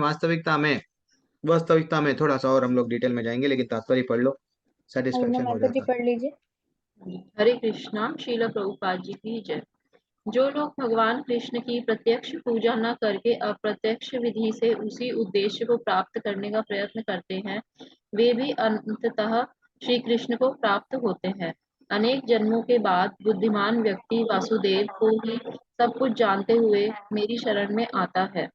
वास्तविकता में थोड़ा सा और हम लोग डिटेल में जाएंगे, लेकिन तात्पर्य पढ़ लो, अरुणा सेटिस्फेक्शन हो माता जी जाता है। पढ़ लीजिए। हरे कृष्णा। शील प्रभुपाद जी की जय। जो लोग भगवान कृष्ण की प्रत्यक्ष पूजा न करके अप्रत्यक्ष विधि से उसी उद्देश्य को प्राप्त करने का प्रयत्न करते हैं, वे भी अंततः श्री कृष्ण को प्राप्त होते हैं। अनेक जन्मों के बाद बुद्धिमान व्यक्ति वासुदेव को ही सब कुछ जानते हुए मेरी शरण में आता है।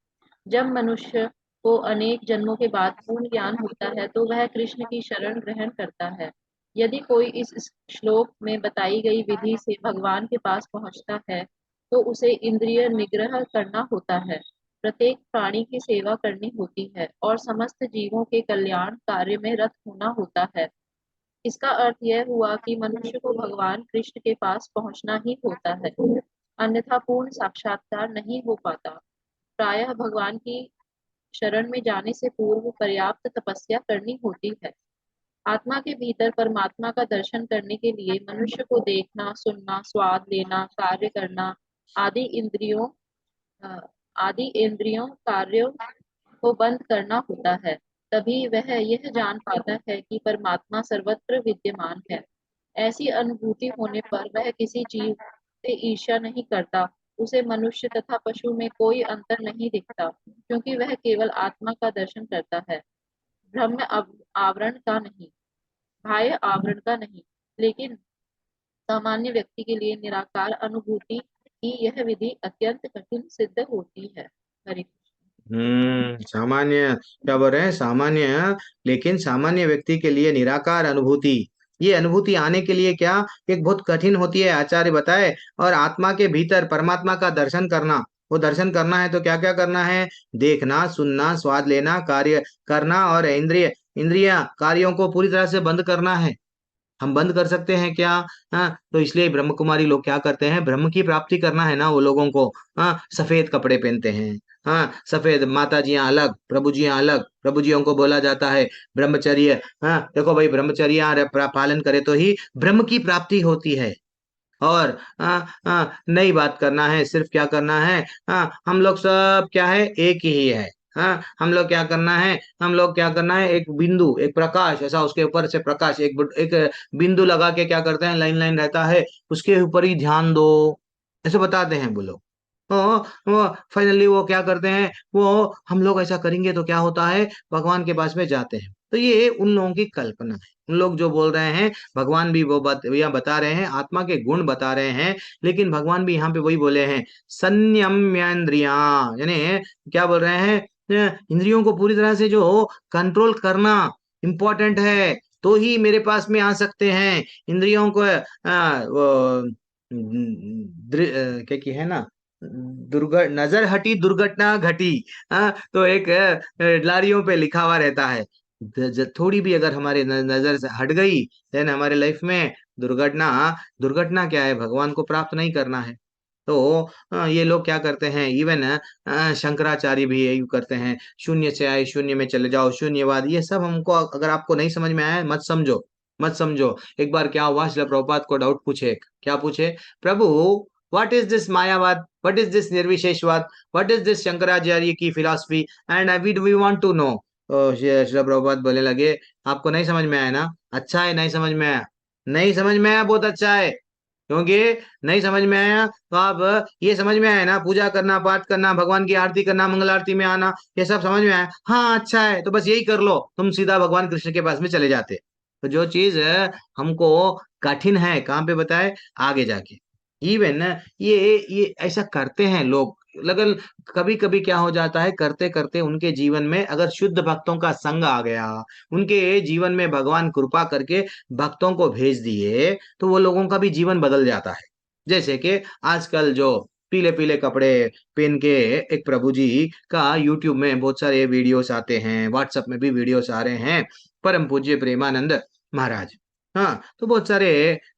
जब मनुष्य को अनेक जन्मों के बाद पूर्ण ज्ञान होता है तो वह कृष्ण की शरण ग्रहण करता है। यदि कोई इस श्लोक में बताई गई विधि से भगवान के पास पहुंचता है तो उसे इंद्रिय निग्रह करना होता है, प्रत्येक प्राणी की सेवा करनी होती है और समस्त जीवों के कल्याण कार्य में रत होना होता है। इसका अर्थ यह हुआ कि मनुष्य को भगवान कृष्ण के पास पहुंचना ही होता है, अन्यथा पूर्ण साक्षात्कार नहीं हो पाता। प्रायः भगवान की शरण में जाने से पूर्व पर्याप्त तपस्या करनी होती है। आत्मा के भीतर परमात्मा का दर्शन करने के लिए मनुष्य को देखना, सुनना, स्वाद लेना, कार्य करना आदि इंद्रियों अ, आदि इंद्रियों कार्यों को बंद करना होता है। तभी वह यह जान पाता है कि परमात्मा सर्वत्र विद्यमान है। ऐसी अनुभूति होने पर वह किसी जीव से ईर्ष्या नहीं करता। उसे मनुष्य तथा पशु में कोई अंतर नहीं दिखता, क्योंकि वह केवल आत्मा का दर्शन करता है, ब्रह्म आवरण का नहीं, बाह्य आवरण का नहीं। लेकिन सामान्य व्यक्ति के लिए निराकार अनुभूति की यह विधि अत्यंत कठिन सिद्ध होती है। हरे सामान्य, क्या बोल रहे हैं? सामान्य, लेकिन सामान्य व्यक्ति के लिए निराकार अनुभूति, ये अनुभूति आने के लिए क्या एक बहुत कठिन होती है, आचार्य बताए। और आत्मा के भीतर परमात्मा का दर्शन करना, वो दर्शन करना है तो क्या क्या करना है? देखना, सुनना, स्वाद लेना, कार्य करना और इंद्रिया कार्यों को पूरी तरह से बंद करना है। हम बंद कर सकते हैं क्या? हाँ, तो इसलिए ब्रह्म कुमारी लोग क्या करते हैं, ब्रह्म की प्राप्ति करना है ना वो लोगों को। हाँ, सफेद कपड़े पहनते हैं। हाँ, सफेद, माता जियां अलग, प्रभु जियां अलग। प्रभु जियों को बोला जाता है ब्रह्मचर्य। हाँ, देखो भाई, ब्रह्मचर्य पालन करे तो ही ब्रह्म की प्राप्ति होती है। और नई बात करना है, सिर्फ क्या करना है, हम लोग सब क्या है, एक ही है। हम लोग क्या करना है, हम लोग क्या करना है, एक बिंदु, एक प्रकाश, ऐसा उसके ऊपर से प्रकाश, एक बिंदु लगा के क्या करते हैं, लाइन लाइन रहता है, उसके ऊपर ही ध्यान दो, ऐसे बताते हैं वो लोग। वो फाइनली वो क्या करते हैं, वो हम लोग ऐसा करेंगे तो क्या होता है, भगवान के पास में जाते हैं। तो ये उन लोगों की कल्पना है। उन लोग जो बोल रहे हैं, भगवान भी वो यहाँ बता रहे हैं, आत्मा के गुण बता रहे हैं, लेकिन भगवान भी यहाँ पे वही बोले हैं, संयम्येन्द्रिया, यानी क्या बोल रहे हैं, इंद्रियों को पूरी तरह से जो कंट्रोल करना इम्पोर्टेंट है, तो ही मेरे पास में आ सकते हैं। इंद्रियों को वो क्या की है ना, नजर हटी दुर्घटना घटी। तो एक लारियों पे लिखा हुआ रहता है, थोड़ी भी अगर हमारे नजर से हट गई, देन हमारे लाइफ में दुर्घटना। दुर्घटना क्या है, भगवान को प्राप्त नहीं करना है। तो ये लोग क्या करते हैं, इवन शंकराचार्य भी यही करते हैं, शून्य से आए शून्य में चले जाओ, शून्यवाद, ये सब हमको, अगर आपको नहीं समझ में आया, मत समझो, मत समझो। एक बार क्या हुआ, श्रील प्रभुपाद को डाउट पूछे, क्या पूछे, प्रभु, what is this mayavada, what is this nirvisheshavada, what is this Shankaracharya की philosophy, and we want to know. Srila Prabhupada बोलने लगे, आपको नहीं समझ में आया ना, अच्छा है, नहीं समझ में आया, नहीं समझ में आया, बहुत अच्छा है। क्योंकि नहीं समझ में आया तो आप ये समझ में आया ना, पूजा करना, पाठ करना, भगवान की आरती करना, मंगल आरती में आना, ये सब समझ में आया, हाँ अच्छा है, तो बस यही कर लो, तुम सीधा भगवान कृष्ण के पास में चले जाते। तो जो चीज हमको कठिन है, कहाँ पे बताए, आगे जाके। इवन ये ऐसा करते हैं लोग, लगन कभी कभी क्या हो जाता है, करते करते उनके जीवन में अगर शुद्ध भक्तों का संग आ गया, उनके जीवन में भगवान कृपा करके भक्तों को भेज दिए, तो वो लोगों का भी जीवन बदल जाता है। जैसे कि आजकल जो पीले पीले कपड़े पहन के एक प्रभु जी का यूट्यूब में बहुत सारे वीडियोस आते हैं, व्हाट्सएप में भी वीडियोस आ रहे हैं, परम पूज्य प्रेमानंद महाराज। हाँ, तो बहुत सारे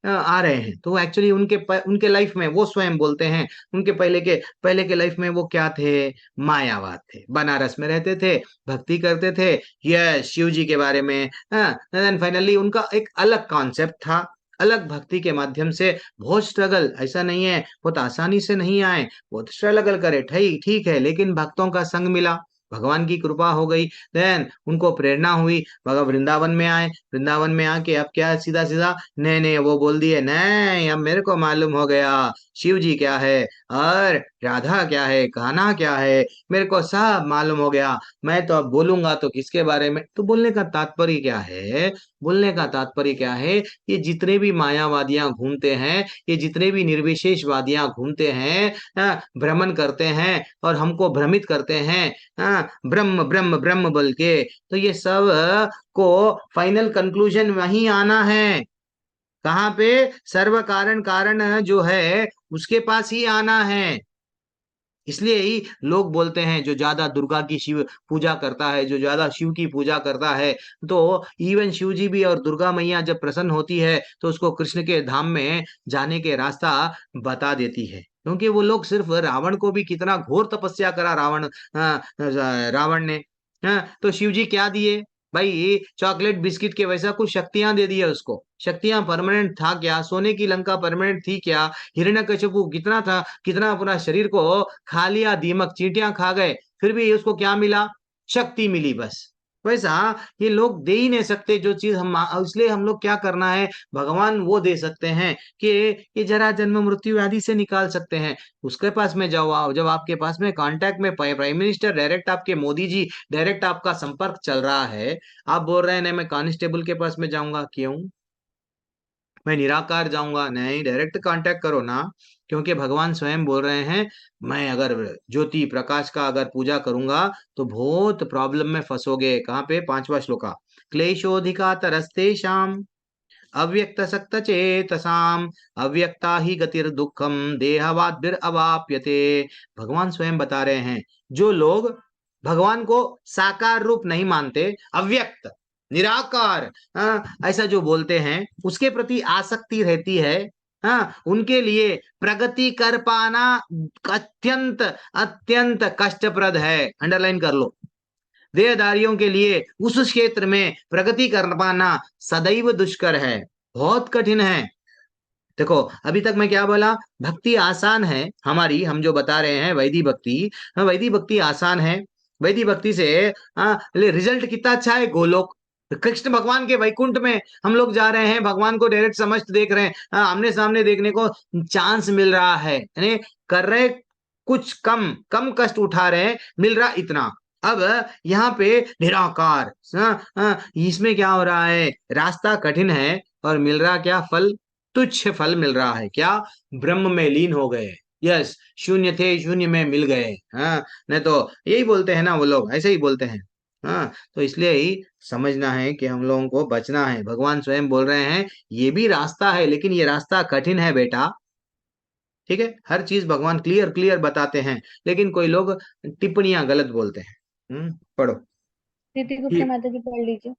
आ रहे हैं, तो एक्चुअली उनके लाइफ में वो स्वयं बोलते हैं, उनके पहले के लाइफ में वो क्या थे, मायावाद थे, बनारस में रहते थे, भक्ति करते थे, यह शिव जी के बारे में। हाँ, फाइनली उनका एक अलग कॉन्सेप्ट था, अलग भक्ति के माध्यम से बहुत स्ट्रगल, ऐसा नहीं है बहुत आसानी से नहीं आए, बहुत स्ट्रगल करे, ठीक ठीक है, लेकिन भक्तों का संग मिला, भगवान की कृपा हो गई, देन उनको प्रेरणा हुई, भगवान वृंदावन में आए, वृंदावन में आके अब क्या, सीधा सीधा नहीं नहीं वो बोल दिए, नहीं अब मेरे को मालूम हो गया शिव जी क्या है और राधा क्या है, कान्हा क्या है, मेरे को सब मालूम हो गया, मैं तो अब बोलूंगा तो किसके बारे में। तो बोलने का तात्पर्य क्या है, बोलने का तात्पर्य क्या है, ये जितने भी मायावादियां घूमते हैं, ये जितने भी निर्विशेषवादियां घूमते हैं, भ्रमण करते हैं और हमको भ्रमित करते हैं, ब्रह्म ब्रह्म ब्रह्म बोल के, तो ये सब को फाइनल कंक्लूजन वहीं आना है, कहाँ पे, सर्व कारण कारण जो है उसके पास ही आना है। इसलिए ही लोग बोलते हैं, जो ज्यादा दुर्गा की शिव पूजा करता है, जो ज्यादा शिव की पूजा करता है, तो इवन शिव जी भी और दुर्गा मैया जब प्रसन्न होती है तो उसको कृष्ण के धाम में जाने के रास्ता बता देती है, क्योंकि वो लोग सिर्फ, रावण को भी कितना घोर तपस्या करा रावण ने। तो शिव जी क्या दिए भाई, चॉकलेट बिस्किट के वैसा कुछ शक्तियां दे दी है उसको, शक्तियां परमानेंट था क्या, सोने की लंका परमानेंट थी क्या, हिरण्यकशिपु कितना था, कितना अपना शरीर को खा लिया, दीमक चींटियां खा गए, फिर भी उसको क्या मिला, शक्ति मिली बस। वैसा ये लोग दे ही नहीं सकते जो चीज हम, इसलिए हम लोग क्या करना है, भगवान वो दे सकते हैं कि ये जरा जन्म मृत्यु आदि से निकाल सकते हैं। उसके पास में जाओ, जब आपके पास में कांटेक्ट में प्राइम मिनिस्टर डायरेक्ट, आपके मोदी जी डायरेक्ट आपका संपर्क चल रहा है, आप बोल रहे हैं नहीं मैं कांस्टेबल के पास में जाऊंगा, क्यों, मैं निराकार जाऊंगा, नहीं डायरेक्ट कांटेक्ट करो ना, क्योंकि भगवान स्वयं बोल रहे हैं, मैं अगर ज्योति प्रकाश का अगर पूजा करूंगा तो बहुत प्रॉब्लम में फंसोगे, कहाँ पे, 5वां श्लोका, क्लेशोधिका तरस्ते शाम, अव्यक्त सक्त चेतसाम अव्यक्ता ही गतिर दुखम देहवाद्भिर अवाप्यते। भगवान स्वयं बता रहे हैं, जो लोग भगवान को साकार रूप नहीं मानते, अव्यक्त निराकार, ऐसा जो बोलते हैं, उसके प्रति आसक्ति रहती है, उनके लिए प्रगति कर पाना अत्यंत अत्यंत कष्टप्रद है। अंडरलाइन कर लो। देहधारियों के लिए उस क्षेत्र में प्रगति कर पाना सदैव दुष्कर है, बहुत कठिन है। देखो, अभी तक मैं क्या बोला, भक्ति आसान है हमारी, हम जो बता रहे हैं वैदिक भक्ति, वैदिक भक्ति आसान है। वैदिक भक्ति से रिजल्ट कितना अच्छा है, गोलोक, कृष्ण भगवान के वैकुंठ में हम लोग जा रहे हैं, भगवान को डायरेक्ट समझ देख रहे हैं, आमने सामने देखने को चांस मिल रहा है, यानी कर रहे कुछ कम कम कष्ट उठा रहे हैं, मिल रहा इतना। अब यहाँ पे निराकार, इसमें क्या हो रहा है, रास्ता कठिन है और मिल रहा क्या, फल तुच्छ फल मिल रहा है। क्या, ब्रह्म में लीन हो गए, यस, शून्य थे शून्य में मिल गए। हाँ, नहीं तो यही बोलते हैं ना वो लोग, ऐसे ही बोलते हैं। हाँ, तो इसलिए ही समझना है कि हम लोगों को बचना है। भगवान स्वयं बोल रहे हैं, ये भी रास्ता है, लेकिन ये रास्ता कठिन है बेटा। ठीक है, हर चीज भगवान क्लियर क्लियर बताते हैं, लेकिन कोई लोग टिप्पणियां गलत बोलते हैं। पढ़ो। प्रीति गुप्ता ये माता जी पढ़ लीजिए।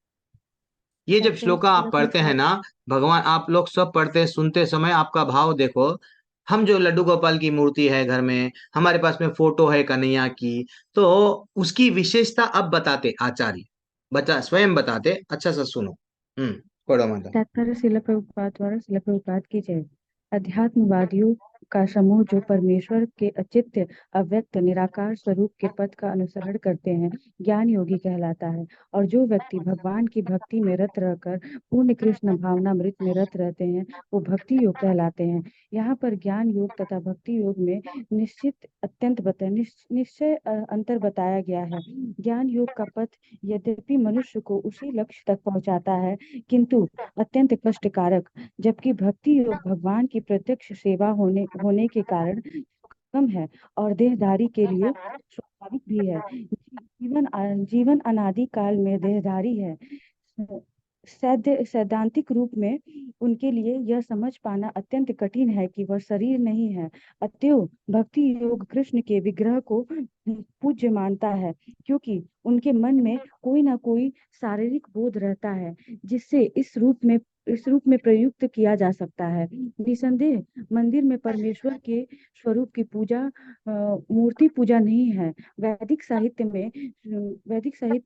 ये जब तात्पर्य श्लोका आप शीला पढ़ते हैं प्रभुपाद। ना, भगवान, आप लोग सब पढ़ते सुनते समय आपका भाव देखो। हम जो लड्डू गोपाल की मूर्ति है घर में, हमारे पास में फोटो है कन्हैया की, तो उसकी विशेषता अब बताते आचार्य, बता स्वयं बताते। अच्छा सा सुनो। पढ़ो माता। तात्पर्य शिला प्रभुपाद द्वारा शिला प्रभुपाद की जय। अध्यात्मवादियों का समूह जो परमेश्वर के अचित्य अव्यक्त निराकार स्वरूप के पथ का अनुसरण करते हैं, ज्ञान योगी कहलाता है। और जो व्यक्ति भगवान की भक्ति में रत रहकर पूर्ण कृष्ण भावनामृत में रत रहते हैं, वो भक्ति योग कहलाते हैं। यहाँ पर ज्ञान योग तथा भक्ति योग में निश्चय अंतर बताया गया है। ज्ञान योग का पथ यद्यपि मनुष्य को उसी लक्ष्य तक पहुंचाता है, किंतु अत्यंत कष्टकारक, जबकि भक्ति योग भगवान की प्रत्यक्ष सेवा होने के कारण कम है और देहधारी के लिए स्वाभाविक भी है। जीवन अनादि काल में देहधारी है। सैद्धांतिक रूप में उनके लिए यह समझ पाना अत्यंत कठिन है कि वह शरीर नहीं है। अतएव भक्ति योग कृष्ण के विग्रह को पूज्य मानता है, क्योंकि उनके मन में कोई ना कोई शारीरिक बोध रहता है जिससे इस रूप में प्रयुक्त किया जा सकता है। निसंदेह मंदिर में परमेश्वर के स्वरूप की पूजा मूर्ति पूजा नहीं है। वैदिक साहित्य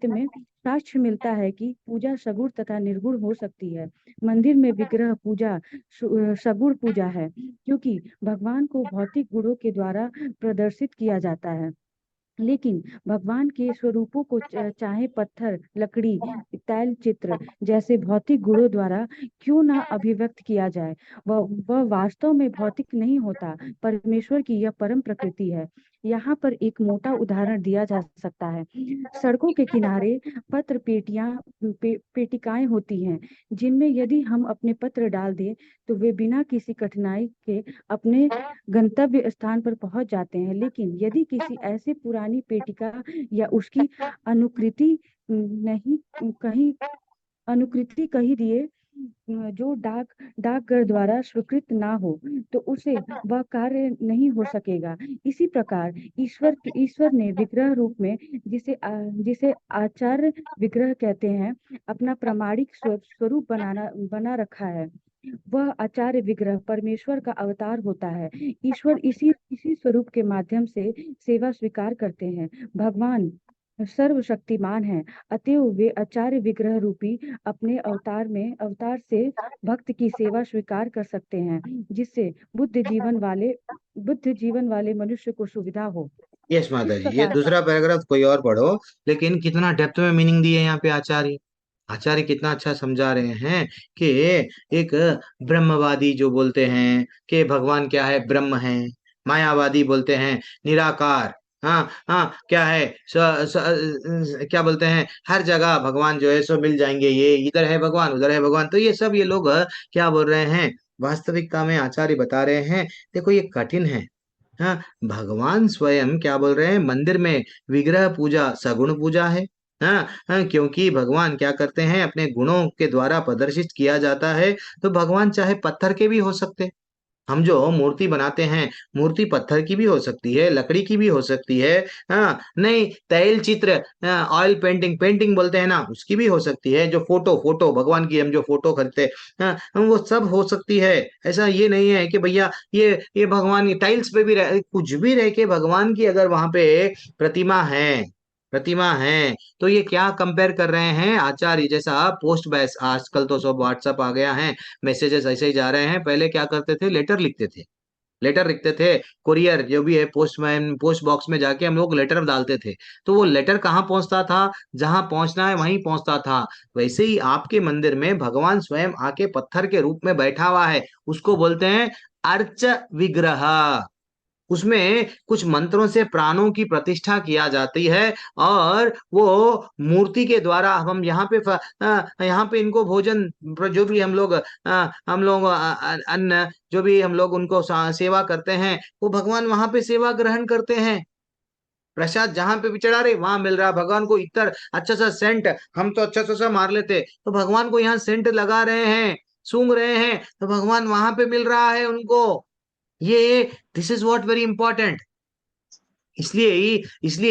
में साक्ष्य मिलता है कि पूजा सगुण तथा निर्गुण हो सकती है। मंदिर में विग्रह पूजा सगुण पूजा है, क्योंकि भगवान को भौतिक गुणों के द्वारा प्रदर्शित किया जाता है। लेकिन भगवान के स्वरूपों को चाहे पत्थर, लकड़ी, तैल चित्र जैसे भौतिक गुणों द्वारा क्यों ना अभिव्यक्त किया जाए, वह वास्तव में भौतिक नहीं होता। परमेश्वर की यह परम प्रकृति है। यहाँ पर एक मोटा उदाहरण दिया जा सकता है। सड़कों के किनारे पत्र पेटिकाएं होती हैं, जिनमें यदि हम अपने पत्र डाल दें तो वे बिना किसी कठिनाई के अपने गंतव्य स्थान पर पहुंच जाते हैं। लेकिन यदि किसी ऐसे पुरानी पेटिका या उसकी अनुकृति नहीं कहीं अनुकृति कही दिए जो डाकघर द्वारा स्वीकृत ना हो, तो उसे वह कार्य नहीं हो सकेगा। इसी प्रकार ईश्वर ने विग्रह रूप में जिसे आचार्य विग्रह कहते हैं, अपना प्रामाणिक स्वरूप बना रखा है। वह आचार्य विग्रह परमेश्वर का अवतार होता है। ईश्वर इसी स्वरूप के माध्यम से सेवा स्वीकार करते हैं। भगवान सर्वशक्तिमान है, अतएव वे आचार्य विग्रह रूपी अपने अवतार से भक्त की सेवा स्वीकार कर सकते हैं, जिससे बुद्ध जीवन वाले मनुष्य को सुविधा हो। यस इस माता जी, ये प्रकार दूसरा पैराग्राफ कोई और पढ़ो। लेकिन कितना डेप्थ में मीनिंग दिए यहाँ पे आचार्य। आचार्य कितना अच्छा समझा रहे हैं कि एक ब्रह्मवादी जो बोलते हैं कि भगवान क्या है, ब्रह्म है। मायावादी बोलते हैं निराकार। हाँ हाँ, क्या है, क्या बोलते हैं, हर जगह भगवान जो है सो मिल जाएंगे, ये इधर है भगवान उधर है भगवान, तो ये सब ये लोग क्या बोल रहे हैं, वास्तविकता में आचार्य बता रहे हैं, देखो ये कठिन है। हाँ, भगवान स्वयं क्या बोल रहे हैं, मंदिर में विग्रह पूजा सगुण पूजा है। हाँ हाँ, क्योंकि भगवान क्या करते हैं, अपने गुणों के द्वारा प्रदर्शित किया जाता है। तो भगवान चाहे पत्थर के भी हो सकते, हम जो मूर्ति बनाते हैं, मूर्ति पत्थर की भी हो सकती है, लकड़ी की भी हो सकती है। हाँ नहीं, तैल चित्र, ऑयल पेंटिंग, पेंटिंग बोलते हैं ना, उसकी भी हो सकती है। जो फोटो फोटो भगवान की हम जो फोटो खरीदते, हाँ हम वो सब हो सकती है। ऐसा ये नहीं है कि भैया ये भगवान की टाइल्स पे भी कुछ भी रह के भगवान की अगर वहां पे प्रतिमा है, प्रतिमा है, तो ये क्या कंपेयर कर रहे हैं आचार्य जैसा पोस्ट बैस, आजकल तो सब व्हाट्सअप आ गया है, मैसेजेस ऐसे ही जा रहे हैं। पहले क्या करते थे, लेटर लिखते थे, लेटर लिखते थे, कुरियर जो भी है, पोस्टमैन, पोस्ट बॉक्स में जाके हम लोग लेटर डालते थे। तो वो लेटर कहाँ पहुंचता था, जहां पहुंचना है वहीं पहुंचता था। वैसे ही आपके मंदिर में भगवान स्वयं आके पत्थर के रूप में बैठा हुआ है, उसको बोलते हैं अर्च विग्रह। उसमें कुछ मंत्रों से प्राणों की प्रतिष्ठा किया जाती है, और वो मूर्ति के द्वारा हम यहाँ पे इनको भोजन, जो भी हम लोग अन्न, जो भी हम लोग उनको सेवा करते हैं, वो भगवान वहां पे सेवा ग्रहण करते हैं। प्रसाद जहां पे भी चढ़ा रहे वहां मिल रहा है भगवान को, इतर अच्छा सा सेंट, हम तो अच्छा सा मार लेते, तो भगवान को यहाँ सेंट लगा रहे हैं, सूंघ रहे हैं, तो भगवान वहां पे मिल रहा है उनको। ये this is what very important. इसलिए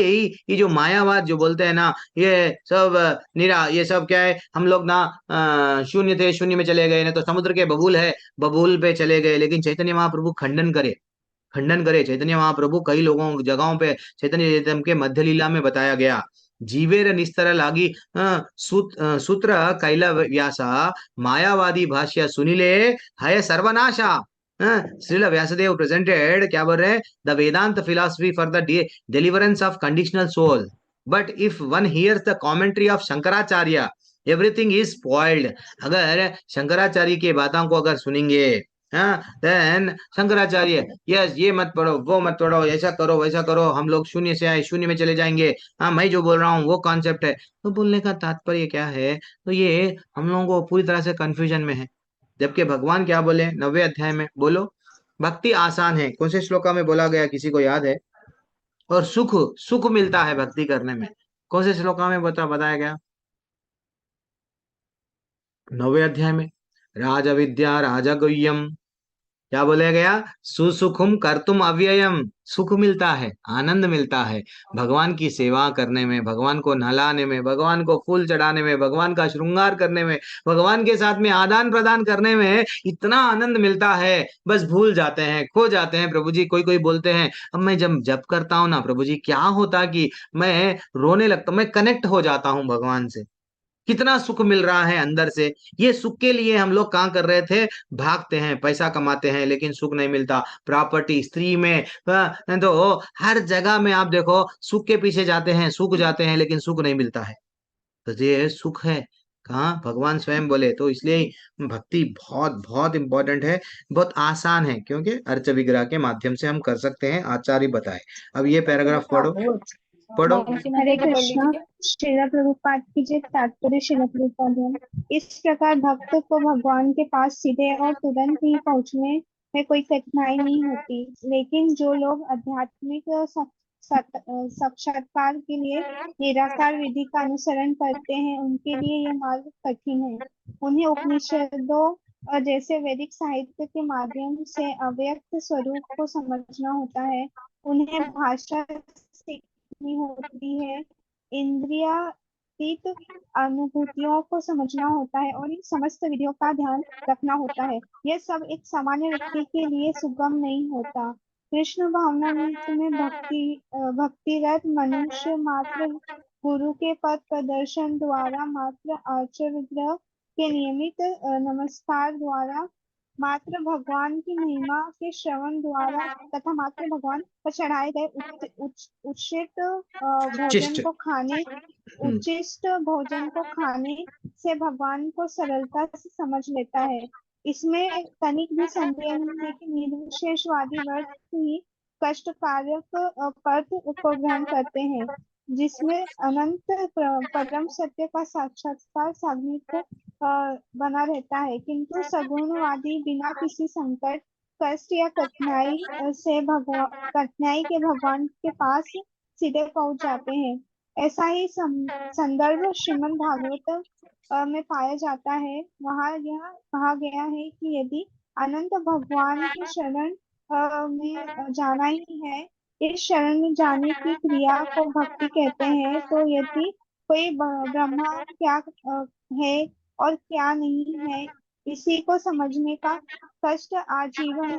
ही ये जो मायावाद जो बोलते हैं ना, ये सब ये सब क्या है, हम लोग ना शून्य थे, शून्य में चले गए ना, तो समुद्र के बबूल है, बबूल पे चले गए। लेकिन चैतन्य महाप्रभु खंडन करे, खंडन करे चैतन्य महाप्रभु कई लोगों जगहों पे चैतन्य चैतन्य के मध्य लीला में बताया गया। जीवेर निस्तर लागी सूत्र कैला व्यासा, मायावादी भाष्य सुनिले हय सर्वनाशा। श्रील व्यासदेव प्रेजेंटेड, क्या बोल रहे हैं, the Vedanta philosophy for the deliverance of conditional soul, but if one hears the commentary of Shankaracharya, everything is spoiled. अगर शंकराचार्य की बातों को अगर सुनेंगे, हाँ, देन शंकराचार्य, यस ये मत पढ़ो, वो मत पढ़ो, ऐसा करो वैसा करो, हम लोग शून्य से आए शून्य में चले जाएंगे, हाँ मैं जो बोल रहा हूँ वो कॉन्सेप्ट है। तो बोलने का तात्पर्य क्या है, तो ये हम लोगों को पूरी तरह से कंफ्यूजन में है। जबकि भगवान क्या बोले 9वें अध्याय में, बोलो, भक्ति आसान है, कौन से श्लोका में बोला गया, किसी को याद है? और सुख, सुख मिलता है भक्ति करने में, कौन से श्लोका में बताया गया? 9वें अध्याय में, राज विद्या राजगुह्यम, क्या बोला गया, सुसुखुम कर्तुम अव्ययम, सुख मिलता है, आनंद मिलता है भगवान की सेवा करने में, भगवान को नहलाने में, भगवान को फूल चढ़ाने में, भगवान का श्रृंगार करने में, भगवान के साथ में आदान प्रदान करने में इतना आनंद मिलता है, बस भूल जाते हैं, खो जाते हैं प्रभु जी। कोई कोई बोलते हैं, अब मैं जब जप करता हूँ ना प्रभु जी, क्या होता कि मैं रोने लगता, मैं कनेक्ट हो जाता हूँ भगवान से, कितना सुख मिल रहा है अंदर से। ये सुख के लिए हम लोग कहाँ कर रहे थे, भागते हैं, पैसा कमाते हैं, लेकिन सुख नहीं मिलता। प्रॉपर्टी, स्त्री में, तो हर जगह में आप देखो सुख के पीछे जाते हैं, सुख जाते हैं, लेकिन सुख नहीं मिलता है। तो ये सुख है कहाँ, भगवान स्वयं बोले। तो इसलिए ही भक्ति बहुत बहुत इंपॉर्टेंट है, बहुत आसान है, क्योंकि अर्च विग्रह के माध्यम से हम कर सकते हैं, आचार्य बताए। अब ये पैराग्राफ पढ़ो, पढ़ो। हरे कृष्णा। श्रील प्रभुपाद की जय। तात्पर्य श्रील प्रभुपाद है, इस प्रकार भक्त को भगवान के पास सीधे और तुरंत ही पहुंचने में कोई कठिनाई नहीं होती, लेकिन जो लोग आध्यात्मिक साक्षात्कार के लिए निराकार विधि का अनुसरण करते हैं, उनके लिए यह मार्ग कठिन है। उन्हें उपनिषदों और जैसे वैदिक साहित्य के माध्यम से अव्यक्त स्वरूप को समझना होता है। उन्हें भाषा सीखनी होती है, इंद्रियातीत अनुभूतियों को समझना होता है, और इन समस्त विधियों का ध्यान रखना होता है। यह सब एक सामान्य व्यक्ति के लिए सुगम नहीं होता। कृष्ण भावनामृत में भक्तिरत मनुष्य मात्र गुरु के पद प्रदर्शन द्वारा, मात्र आचार्य विग्रह के नियमित नमस्कार द्वारा, मात्र भगवान की महिमा के श्रवण द्वारा, तथा मात्र भगवान पर चढ़ाए गए उचित भोजन चिष्ट। को खाने हम्म, उचिष्ट भोजन को खाने से भगवान को सरलता से समझ लेता है। इसमें तनिक भी संदेह नहीं है कि निर्विशेषवादी वर्ग ही कष्टकारक पद को ग्रहण करते हैं, जिसमें अनंत परम सत्य का साक्षात्कार साग्निक बना रहता है, किंतु सगुणवादी बिना किसी संकट, कष्ट या कठिनाई के भगवान के पास सीधे पहुंच जाते हैं। ऐसा ही संदर्भ श्रीमद् भागवत में पाया जाता है। वहाँ यह कहा गया है कि यदि अनंत भगवान की शरण में जाना ही है, इस शरण में जाने की क्रिया को भक्ति कहते हैं। तो यदि कोई ब्रह्मा क्या है और क्या नहीं है, इसी को समझने का कष्ट आजीवन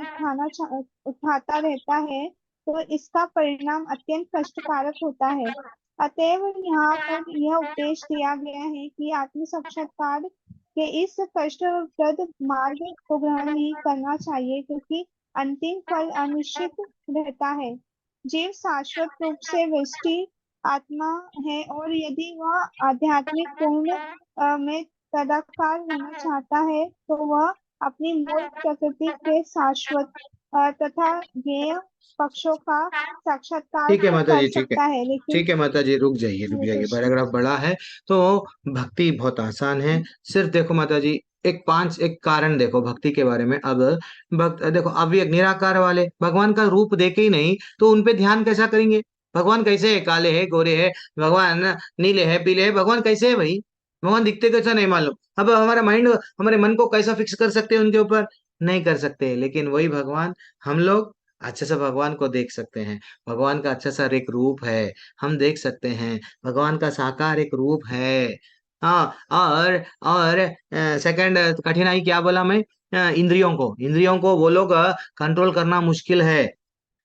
उठाता रहता है, तो इसका परिणाम अत्यंत कष्टकारक होता है। अतएव यहाँ पर यह उपदेश दिया गया है कि आत्म साक्षात्कार के इस कष्टप्रद मार्ग को ग्रहण नहीं करना चाहिए, क्योंकि अंतिम फल अनिश्चित रहता है। जीव शाश्वत रूप से व्यष्टि आत्मा है, और यदि वह आध्यात्मिक पूर्ण में तदाकार होना चाहता है, तो वह अपनी मूल प्रकृति के शाश्वत तथा ज्ञेय पक्षों का साक्षात्कार ठीक है तो माता कर जी, ठीक है। सकता है, लेकिन ठीक है माता जी, रुक हरे जाइए, कृष्ण। पैराग्राफ बड़ा है। तो भक्ति बहुत आसान है। सिर्फ देखो माता जी, एक कारण देखो भक्ति के बारे में। अब भक्त देखो, अब ये निराकार वाले भगवान का रूप देखे ही नहीं तो उनपे ध्यान कैसा करेंगे? भगवान कैसे है? काले है, गोरे है, भगवान नीले है, पीले है, भगवान कैसे है भाई? भगवान दिखते कैसा नहीं मालूम। अब हमारा माइंड, हमारे मन को कैसा फिक्स कर सकते हैं उनके ऊपर? नहीं कर सकते। लेकिन वही भगवान, हम लोग अच्छे से भगवान को देख सकते हैं। भगवान का अच्छा सा एक रूप है, हम देख सकते हैं। भगवान का साकार एक रूप है। हाँ, और सेकंड कठिनाई क्या बोला मैं? इंद्रियों को वो लोग कंट्रोल करना मुश्किल है।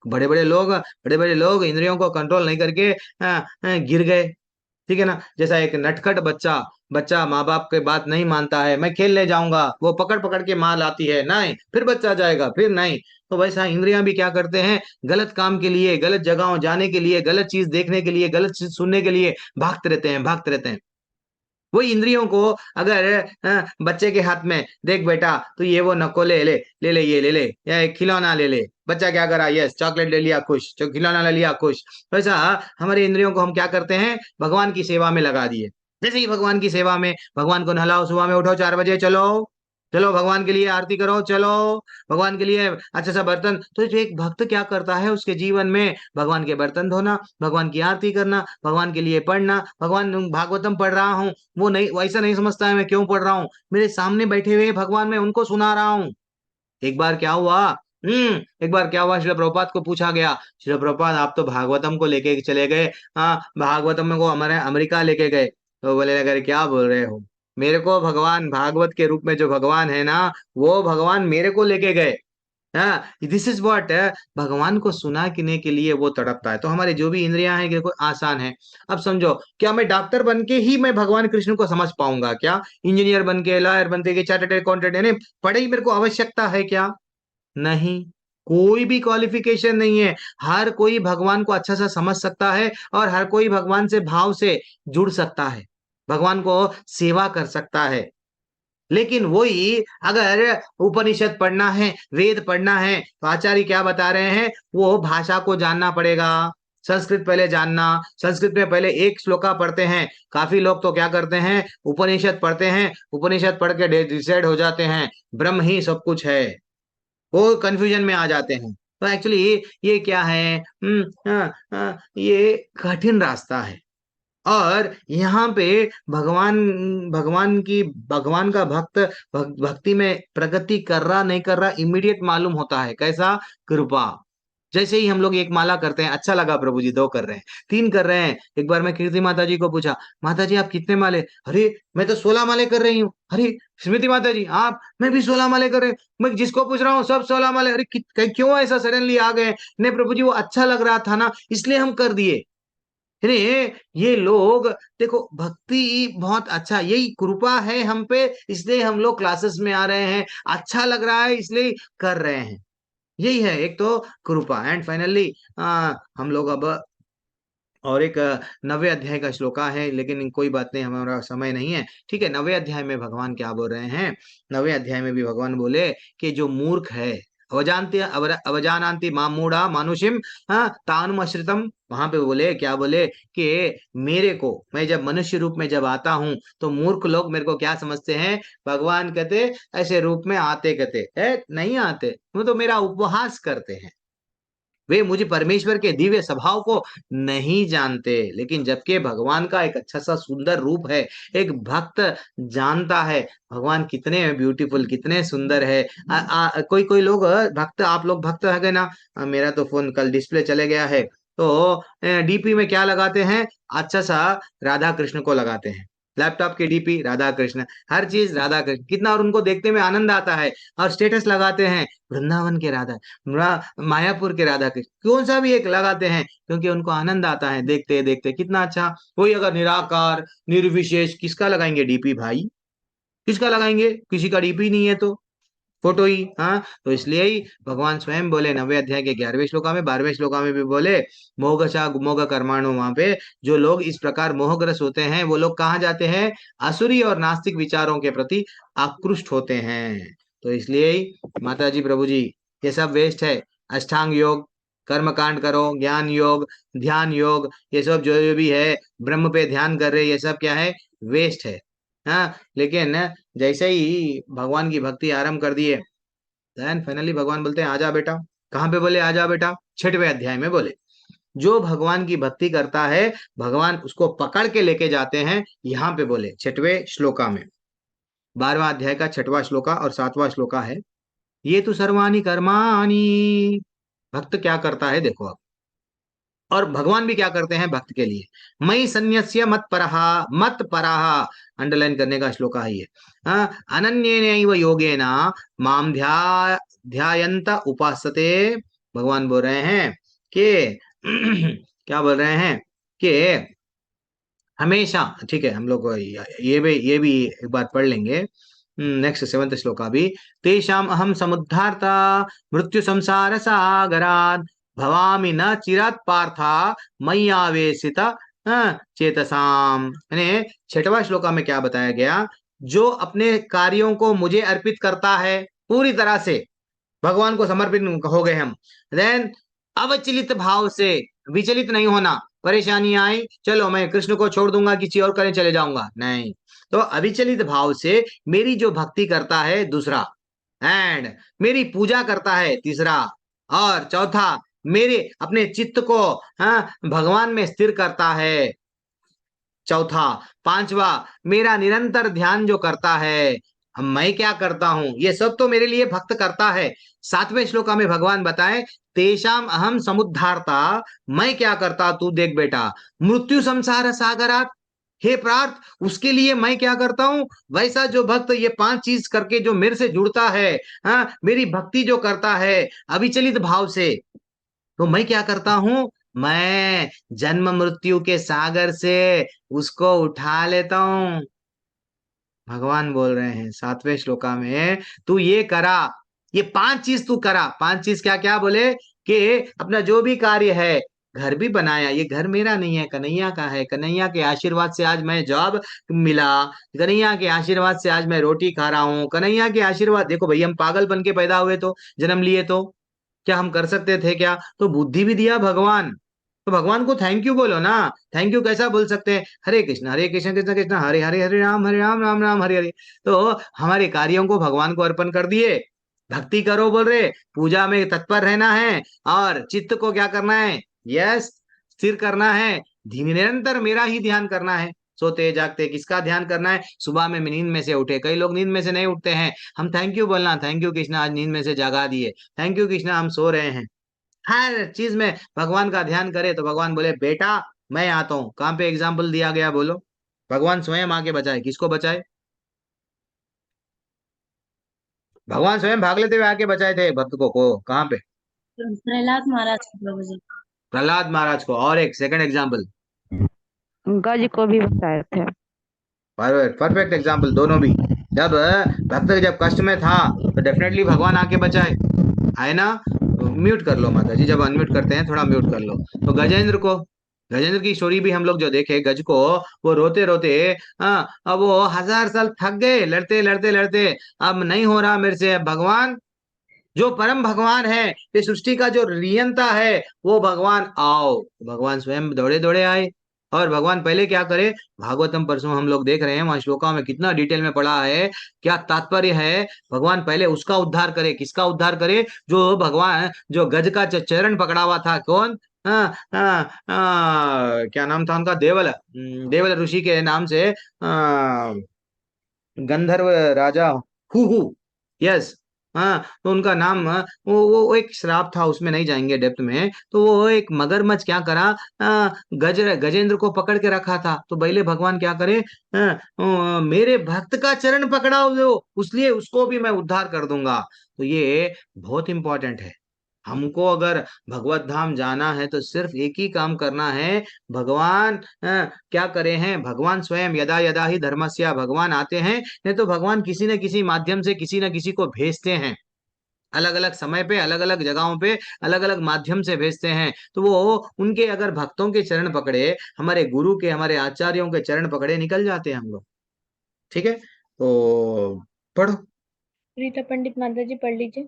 बड़े बड़े लोग इंद्रियों को कंट्रोल नहीं करके गिर गए। ठीक है ना? जैसा एक नटखट बच्चा बच्चा माँ बाप के बात नहीं मानता है, मैं खेलने जाऊंगा, वो पकड़ पकड़ के मार लाती है, नहीं, फिर बच्चा जाएगा, फिर नहीं। तो वैसा इंद्रियां भी क्या करते हैं? गलत काम के लिए, गलत जगहों जाने के लिए, गलत चीज देखने के लिए, गलत चीज सुनने के लिए भागते रहते हैं। वही इंद्रियों को अगर बच्चे के हाथ में देख बेटा, तो ये वो नको ले ले ये ले ले, या एक खिलौना ले ले, बच्चा क्या करा? यस, चॉकलेट ले लिया, खुश, जो खिलौना ले लिया, खुश। वैसा हमारे इंद्रियों को हम क्या करते हैं? भगवान की सेवा में लगा दिए। जैसे ही भगवान की सेवा में, भगवान को नहलाओ, सुबह में उठो 4 बजे, चलो चलो भगवान के लिए आरती करो, चलो भगवान के लिए अच्छा सा बर्तन। तो जो एक भक्त क्या करता है उसके जीवन में? भगवान के बर्तन धोना, भगवान की आरती करना, भगवान के लिए पढ़ना। भगवान भागवतम पढ़ रहा हूँ, वो नहीं, वैसा नहीं समझता है मैं क्यों पढ़ रहा हूँ। मेरे सामने बैठे हुए भगवान, मैं उनको सुना रहा हूँ। एक बार क्या हुआ? एक बार क्या हुआ, शिला प्रभुपाद को पूछा गया, शिला प्रभुपाद आप तो भागवतम को लेके चले गए, हाँ, भागवतम को हमारे अमेरिका लेके गए। तो बोले, अगर क्या बोल रहे हो? मेरे को भगवान भागवत के रूप में जो भगवान है ना, वो भगवान मेरे को लेके गए। हाँ, दिस इज व्हाट। भगवान को सुनाने के लिए वो तड़पता है। तो हमारे जो भी इंद्रियां हैं, देखो आसान है। अब समझो, क्या मैं डॉक्टर बन के ही मैं भगवान कृष्ण को समझ पाऊंगा क्या? इंजीनियर बन के, लॉयर बन के, चार्टर्ड अकाउंटेंट, यानी पढ़े ही मेरे को आवश्यकता है क्या? नहीं, कोई भी क्वालिफिकेशन नहीं है। हर कोई भगवान को अच्छा सा समझ सकता है, और हर कोई भगवान से भाव से जुड़ सकता है, भगवान को सेवा कर सकता है। लेकिन वही अगर उपनिषद पढ़ना है, वेद पढ़ना है, तो आचार्य क्या बता रहे हैं? वो भाषा को जानना पड़ेगा। संस्कृत पहले जानना, संस्कृत में पहले एक श्लोका पढ़ते हैं। काफी लोग तो क्या करते हैं? उपनिषद पढ़ते हैं, उपनिषद पढ़ के डिसाइड हो जाते हैं ब्रह्म ही सब कुछ है, वो कंफ्यूजन में आ जाते हैं। तो एक्चुअली ये क्या है? ये कठिन रास्ता है। और यहाँ पे भगवान भगवान का भक्त भक्ति में प्रगति कर रहा नहीं कर रहा इमीडिएट मालूम होता है। कैसा? कृपा। जैसे ही हम लोग एक माला करते हैं, अच्छा लगा प्रभु जी, 2 कर रहे हैं, 3 कर रहे हैं। एक बार मैं कीर्ति माता जी को पूछा, माता जी आप कितने माले? अरे मैं तो 16 माले कर रही हूँ। अरे स्मृति माता जी आप? मैं भी 16 माले कर रही हूँ। मैं जिसको पूछ रहा हूँ सब 16 माले। अरे क्यों ऐसा सडनली आ गए? नहीं प्रभु जी, वो अच्छा लग रहा था ना, इसलिए हम कर दिए। अरे ये लोग, देखो भक्ति बहुत अच्छा, यही कृपा है हम पे, इसलिए हम लोग क्लासेस में आ रहे हैं, अच्छा लग रहा है इसलिए कर रहे हैं। यही है एक तो कृपा। एंड फाइनली हम लोग अब और एक 9वें अध्याय का श्लोका है, लेकिन कोई बात नहीं, हमारा समय नहीं है। ठीक है, 9वें अध्याय में भगवान क्या बोल रहे हैं? 9वें अध्याय में भी भगवान बोले कि जो मूर्ख है, अवजानन्ति माम मूढ़ा मानुषिम तानुमश्रितम। वहां पे बोले, क्या बोले? कि मेरे को, मैं जब मनुष्य रूप में जब आता हूं, तो मूर्ख लोग मेरे को क्या समझते हैं? भगवान कहते ऐसे रूप में आते, कहते नहीं आते, वो तो मेरा उपहास करते हैं। वे मुझे परमेश्वर के दिव्य स्वभाव को नहीं जानते। लेकिन जबकि भगवान का एक अच्छा सा सुंदर रूप है, एक भक्त जानता है भगवान कितने ब्यूटीफुल, कितने सुंदर है। कोई कोई लोग भक्त, आप लोग भक्त है गए ना। मेरा तो फोन कल डिस्प्ले चले गया है, तो डीपी में क्या लगाते हैं, अच्छा सा राधा कृष्ण को लगाते हैं। लैपटॉप के डीपी राधा कृष्ण, हर चीज राधा कृष्ण, कितना और उनको देखने में आनंद आता है। और स्टेटस लगाते हैं वृंदावन के राधा, मायापुर के राधा कृष्ण, कौन सा भी एक लगाते हैं, क्योंकि उनको आनंद आता है देखते देखते, कितना अच्छा। कोई अगर निराकार निर्विशेष, किसका लगाएंगे डीपी भाई, किसका लगाएंगे, किसी का डीपी नहीं है तो फोटो ही। हाँ, तो इसलिए ही भगवान स्वयं बोले 9वें अध्याय के 11वें श्लोका में, 12वें श्लोका में भी बोले, मोहगशा मोग कर्माणु, वहां पे जो लोग इस प्रकार मोहग्रस्त होते हैं वो लोग कहाँ जाते हैं, असुरी और नास्तिक विचारों के प्रति आकृष्ट होते हैं। तो इसलिए ही माता जी, प्रभु जी, ये सब वेस्ट है। अष्टांग योग, कर्म कांड करो, ज्ञान योग, ध्यान योग, ये सब जो भी है, ब्रह्म पे ध्यान कर रहे, ये सब क्या है, वेस्ट है। हाँ, लेकिन जैसे ही भगवान की भक्ति आरंभ कर दिए, देन फाइनली भगवान बोलते हैं आजा बेटा। कहाँ पे बोले आजा बेटा, 6वें अध्याय में बोले। जो भगवान की भक्ति करता है, भगवान उसको पकड़ के लेके जाते हैं। यहाँ पे बोले 6वें श्लोका में, 12वां अध्याय का 6वां श्लोका और 7वां श्लोका है, ये तो सर्वाणी कर्माणी। भक्त क्या करता है देखो अब, और भगवान भी क्या करते हैं भक्त के लिए। मई सन्न्यस्य मत परहा, मत पराहा, अंडरलाइन करने का श्लोक है ये। अनन्येनैव योगेन माम ध्यायन्त उपासते। भगवान बोल रहे हैं कि क्या बोल रहे हैं कि हमेशा, ठीक है, हम लोग ये भी एक बार पढ़ लेंगे। नेक्स्ट 7वां श्लोका भी, तेषाम अहम समुद्धार्ता मृत्यु संसार सागरात् भवामि न चिरात् पार्था मय्यावेशित चेतसाम। यानी 6वां श्लोका में क्या बताया गया, जो अपने कार्यों को मुझे अर्पित करता है पूरी तरह से, भगवान को समर्पित हो गए हम, देन अवचलित भाव से, विचलित नहीं होना। परेशानी आई, चलो मैं कृष्ण को छोड़ दूंगा, किसी और करने चले जाऊंगा, नहीं। तो अविचलित भाव से मेरी जो भक्ति करता है, दूसरा, एंड मेरी पूजा करता है, तीसरा, और चौथा, मेरे अपने चित्त को, हाँ, भगवान में स्थिर करता है, चौथा, पांचवा, मेरा निरंतर ध्यान जो करता है। अब मैं क्या करता हूं, ये सब तो मेरे लिए भक्त करता है। 7वें श्लोका में भगवान बताए, तेषाम अहम समुद्धारता, मैं क्या करता तू देख बेटा, मृत्यु संसार सागरात, हे पार्थ, उसके लिए मैं क्या करता हूं, वैसा जो भक्त ये 5 चीज करके जो मेरे से जुड़ता है, हाँ, मेरी भक्ति जो करता है अविचलित भाव से, तो मैं क्या करता हूं, मैं जन्म मृत्यु के सागर से उसको उठा लेता हूं। भगवान बोल रहे हैं 7वें श्लोका में, तू ये करा, ये 5 चीज तू करा। 5 चीज क्या क्या बोले, कि अपना जो भी कार्य है, घर भी बनाया, ये घर मेरा नहीं है, कन्हैया का है, कन्हैया के आशीर्वाद से आज मैं जॉब मिला, कन्हैया के आशीर्वाद से आज मैं रोटी खा रहा हूँ, कन्हैया के आशीर्वाद। देखो भाई, हम पागल बन के पैदा हुए, तो जन्म लिए तो क्या हम कर सकते थे क्या, तो बुद्धि भी दिया भगवान, तो भगवान को थैंक यू बोलो ना। थैंक यू कैसा बोल सकते हैं, हरे कृष्ण कृष्ण कृष्ण हरे हरे, हरे राम राम राम हरे हरे। तो हमारे कार्यों को भगवान को अर्पण कर दिए, भक्ति करो बोल रहे, पूजा में तत्पर रहना है, और चित्त को क्या करना है, यस, स्थिर करना है, निरंतर मेरा ही ध्यान करना है। सोते जागते किसका ध्यान करना है, सुबह में नींद में से उठे, कई लोग नींद में से नहीं उठते हैं, हम थैंक यू बोलना, थैंक यू कृष्णा आज नींद में से जगा दिए, थैंक यू कृष्णा हम सो रहे हैं। हर चीज में भगवान का ध्यान करे, तो भगवान बोले बेटा मैं आता हूं। कहां पे एग्जाम्पल दिया गया बोलो, भगवान स्वयं आके बचाए, किसको बचाए, भगवान स्वयं भाग लेते हुए आके बचाए थे भक्त को कहां पे, प्रहलाद महाराज को प्रभु जी। प्रहलाद महाराज को। और एक सेकंड एग्जाम्पल, गज को भी बताए थे। परफेक्ट एग्जाम्पल दोनों भी। जब भक्त जब कष्ट में था, तो डेफिनेटली भगवान आके बचाए, है ना। म्यूट कर लो माता जी, जब अनम्यूट करते हैं थोड़ा म्यूट कर लो। तो गजेंद्र को, गजेंद्र की स्टोरी भी हम लोग जो देखे, गज को, वो रोते रोते, हाँ, अब वो 1000 साल थक गए, लड़ते लड़ते लड़ते, अब नहीं हो रहा मेरे से। भगवान जो परम भगवान है, ये सृष्टि का जो नियंता है, वो भगवान आओ, भगवान स्वयं दौड़े दौड़े आए, और भगवान पहले क्या करे, भागवतम परसों हम लोग देख रहे हैं, वहां श्लोका में कितना डिटेल में पढ़ा है, क्या तात्पर्य है। भगवान पहले उसका उद्धार करे, किसका उद्धार करे, जो भगवान जो गज का चरण पकड़ा हुआ था, कौन, हाँ हाँ क्या नाम था उनका, देवल ऋषि के नाम से, गंधर्व राजा, हु, यस। हाँ, तो उनका नाम, वो एक श्राप था, उसमें नहीं जाएंगे डेप्थ में। तो वो एक मगरमच्छ क्या करा, गजेंद्र को पकड़ के रखा था। तो पहले भगवान क्या करे, मेरे भक्त का चरण पकड़ा हो, उसलिए उसको भी मैं उद्धार कर दूंगा। तो ये बहुत इंपॉर्टेंट है। हमको अगर भगवत धाम जाना है तो सिर्फ एक ही काम करना है। भगवान क्या करे हैं, भगवान स्वयं यदा यदा ही धर्मस्य, भगवान आते हैं, नहीं तो भगवान किसी न किसी माध्यम से किसी न किसी को भेजते हैं, अलग अलग समय पे, अलग अलग जगहों पे, अलग अलग माध्यम से भेजते हैं। तो वो उनके अगर भक्तों के चरण पकड़े, हमारे गुरु के, हमारे आचार्यों के चरण पकड़े, निकल जाते हैं हम लोग। ठीक है, तो पढ़ो। रीता पंडित माता जी पढ़ लीजिए।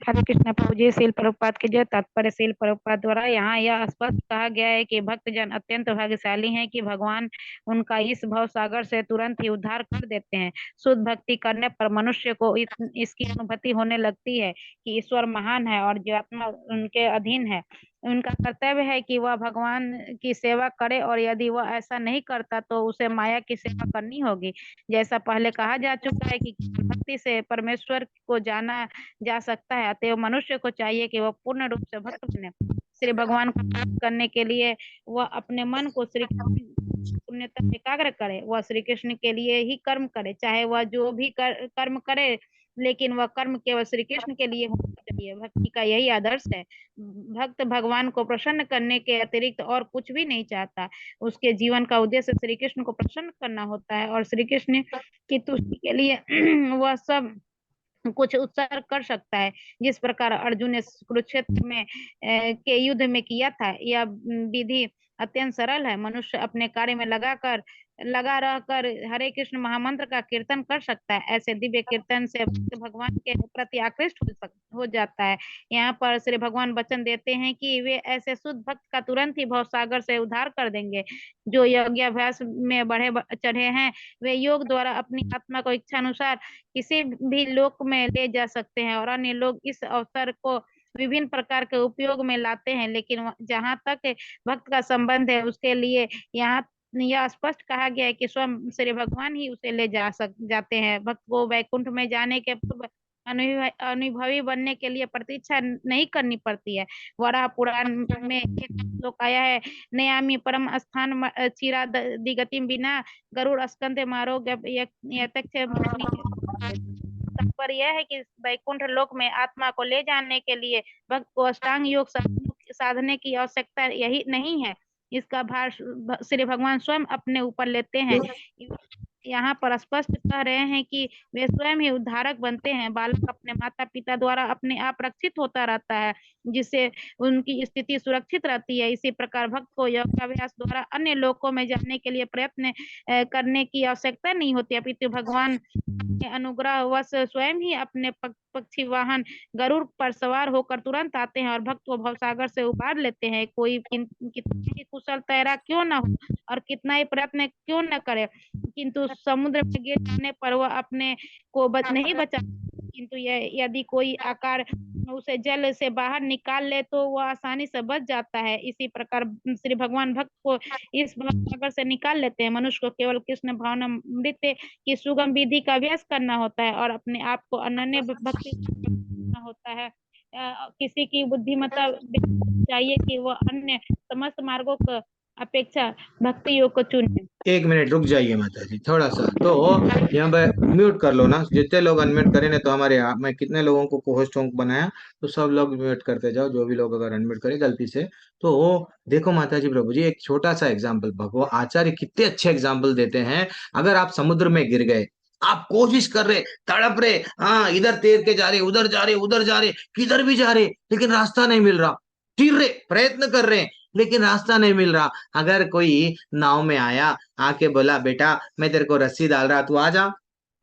हरे कृष्ण प्रभु जी। श्रील प्रभुपाद के जो तात्पर्य, श्रील प्रभुपाद द्वारा यहाँ यह स्पष्ट कहा गया है कि भक्तजन अत्यंत भाग्यशाली हैं कि भगवान उनका इस भव सागर से तुरंत ही उद्धार कर देते हैं। शुद्ध भक्ति करने पर मनुष्य को इसकी अनुभूति होने लगती है कि ईश्वर महान है और जीवात्मा उनके अधीन है। उनका कर्तव्य है कि वह भगवान की सेवा करे, और यदि वह ऐसा नहीं करता तो उसे माया की सेवा करनी होगी। जैसा पहले कहा जा चुका है कि भक्ति से परमेश्वर को जाना जा सकता है, अतएव मनुष्य को चाहिए कि वह पूर्ण रूप से भक्त बने। श्री भगवान को प्राप्त करने के लिए वह अपने मन को श्री पुण्य तक एकाग्र करे, वह श्री कृष्ण के लिए ही कर्म करे, चाहे वह जो भी कर्म करे, लेकिन वह कर्म केवल श्री कृष्ण के लिए होना चाहिए। भक्ति का यही आदर्श है। भक्त भगवान को प्रसन्न करने के अतिरिक्त और कुछ भी नहीं चाहता। उसके जीवन का उद्देश्य श्री कृष्ण को प्रसन्न करना होता है, और श्री कृष्ण की तुष्टि के लिए वह सब कुछ उत्सर्ग कर सकता है। जिस प्रकार अर्जुन ने कुरुक्षेत्र में के युद्ध में किया था। यह विधि अत्यंत सरल है। मनुष्य अपने कार्य में लगा रहकर हरे कृष्ण महामंत्र का कीर्तन कर सकता है। ऐसे दिव्य कीर्तन से भक्त भगवान के प्रति आकृष्ट हो जाता है। यहाँ पर श्री भगवान वचन देते हैं कि वे ऐसे शुद्ध भक्त का तुरंत ही भव सागर से उद्धार कर देंगे। जो यज्ञाभ्यास में बढ़े चढ़े हैं, वे योग द्वारा अपनी आत्मा को इच्छा अनुसार किसी भी लोक में ले जा सकते हैं, और अन्य लोग इस अवसर को विभिन्न प्रकार के उपयोग में लाते हैं। लेकिन जहाँ तक भक्त का संबंध है, उसके लिए यहाँ यह स्पष्ट कहा गया है कि स्वयं श्री भगवान ही उसे ले जाते हैं। भक्त को वैकुंठ में जाने के पूर्व अनुभवी बनने के लिए प्रतीक्षा नहीं करनी पड़ती है। वराह पुराण में एक श्लोक आया है, नयामि परम स्थान चिरा दिगतिम बिना गरुड़ स्कंद मारो तात्पर्य यह है कि वैकुंठ लोक में आत्मा को ले जाने के लिए भक्त को अष्टांग योग साधने की आवश्यकता यही नहीं है। इसका भार श्री भगवान स्वयं अपने ऊपर लेते हैं। यहाँ पर स्पष्ट कह रहे हैं कि वे स्वयं ही उद्धारक बनते हैं। बालक अपने माता पिता द्वारा अपने आप रक्षित होता रहता है, जिससे उनकी स्थिति सुरक्षित रहती है। इसी प्रकार भक्त को योगाभ्यास द्वारा अन्य लोकों में जाने के लिए प्रयत्न करने की आवश्यकता नहीं होती, अपितु भगवान अनुग्रह वश स्वयं ही अपने पक्षी वाहन गरुड़ पर सवार होकर तुरंत आते हैं और भक्त को भवसागर से उबार लेते हैं। कोई कितना ही कुशल तैराक क्यों ना हो और कितना ही प्रयत्न क्यों न करे, किंतु समुद्र में गिर जाने पर वह अपने को नहीं बचा। किंतु यदि कोई आकार उसे जल से बाहर निकाल ले तो वह आसानी से बच जाता है। इसी प्रकार श्री भगवान भक्त को इस भवसागर से निकाल लेते हैं। मनुष्य को केवल कृष्ण भावनामृत की सुगम विधि का अभ्यास करना होता है और अपने आप को अनन्य भक्ति करना होता है। किसी की बुद्धिमत्ता चाहिए कि वह अन्य समस्त मार्गों को अपेक्षा भक्ति योग को चुने। एक मिनट रुक जाइए माता जी, थोड़ा सा तो यहाँ पे म्यूट कर लो ना। जितने लोग अनम्यूट करें ना, तो हमारे यहाँ मैं कितने लोगों को होस्ट बनाया, तो सब लोग म्यूट करते जाओ। जो भी लोग अगर अनम्यूट करें गलती से, तो देखो माता जी प्रभु जी, एक छोटा सा एग्जाम्पल भगवान आचार्य कितने अच्छे एग्जाम्पल देते हैं। अगर आप समुद्र में गिर गए, आप कोशिश कर रहे, तड़प रहे, हाँ इधर तैर के जा रहे, उधर जा रहे, उधर जा रहे, किधर भी जा रहे, लेकिन रास्ता नहीं मिल रहा। फिर रहे, प्रयत्न कर रहे, लेकिन रास्ता नहीं मिल रहा। अगर कोई नाव में आया, आके बोला बेटा मैं तेरे को रस्सी डाल रहा, तू आ जा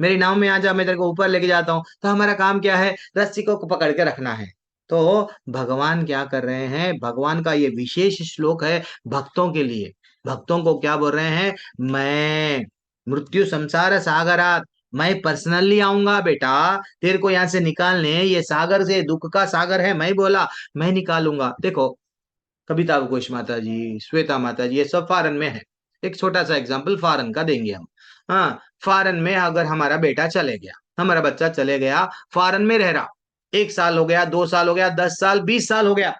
मेरी नाव में, आ जा, मैं तेरे को ऊपर लेके जाता हूँ, तो हमारा काम क्या है, रस्सी को पकड़ के रखना है। तो भगवान क्या कर रहे हैं, भगवान का ये विशेष श्लोक है भक्तों के लिए। भक्तों को क्या बोल रहे हैं, मैं मृत्यु संसार सागरात, मैं पर्सनली आऊंगा बेटा तेरे को यहाँ से निकालने, ये सागर से दुख का सागर है, मैं बोला मैं निकालूंगा। देखो कविता घोष माता जी, श्वेता माता जी, ये सब फॉरेन में है। एक छोटा सा एग्जाम्पल फॉरेन का देंगे हम। हाँ, फॉरेन में अगर हमारा बेटा चले गया, हमारा बच्चा चले गया, फॉरेन में रह रहा, 1 साल हो गया, 2 साल हो गया, 10 साल, 20 साल हो गया,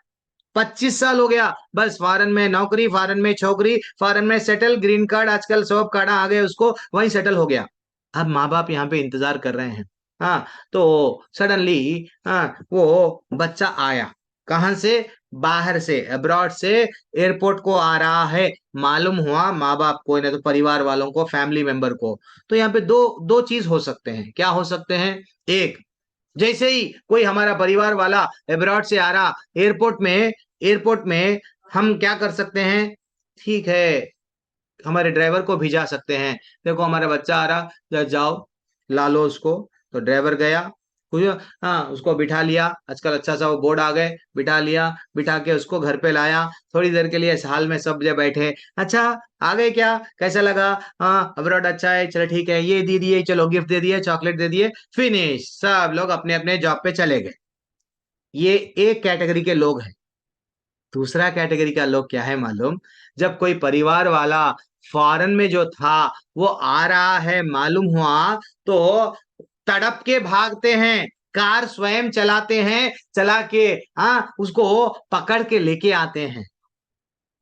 25 साल हो गया, बस फॉरेन में नौकरी, फॉरेन में छोकरी, फॉरेन में सेटल, ग्रीन कार्ड आजकल सब कार्ड आ गए उसको, वहीं सेटल हो गया। अब माँ बाप यहाँ पे इंतजार कर रहे हैं। हाँ, तो सडनली हाँ वो बच्चा आया, कहाँ से, बाहर से, अब्रॉड से, एयरपोर्ट को आ रहा है। मालूम हुआ माँ बाप को, नहीं तो परिवार वालों को, फैमिली मेंबर को। तो यहाँ पे दो दो चीज हो सकते हैं। क्या हो सकते हैं, एक, जैसे ही कोई हमारा परिवार वाला अब्रॉड से आ रहा, एयरपोर्ट में हम क्या कर सकते हैं, ठीक है हमारे ड्राइवर को भिजा सकते हैं, देखो हमारा बच्चा आ रहा, जाओ ला लो उसको। तो ड्राइवर गया, कुछ, हाँ उसको बिठा लिया, आजकल अच्छा सा वो बोर्ड आ गए, बिठा लिया, बिठा के उसको घर पे लाया, थोड़ी देर के लिए इस हाल में सब जब बैठे, अच्छा आ गए क्या, कैसा लगा, हाँ अब्रॉड अच्छा है, चलो ठीक है, ये दे दिए, चलो गिफ्ट दे दिए, चॉकलेट दे दिए, फिनिश, सब लोग अपने अपने जॉब पे चले गए। ये एक कैटेगरी के लोग हैं। दूसरा कैटेगरी का लोग क्या है मालूम, जब कोई परिवार वाला फॉरेन में जो था वो आ रहा है, मालूम हुआ, तो तड़प के भागते हैं, कार स्वयं चलाते हैं, चला के हाँ उसको पकड़ के लेके आते हैं।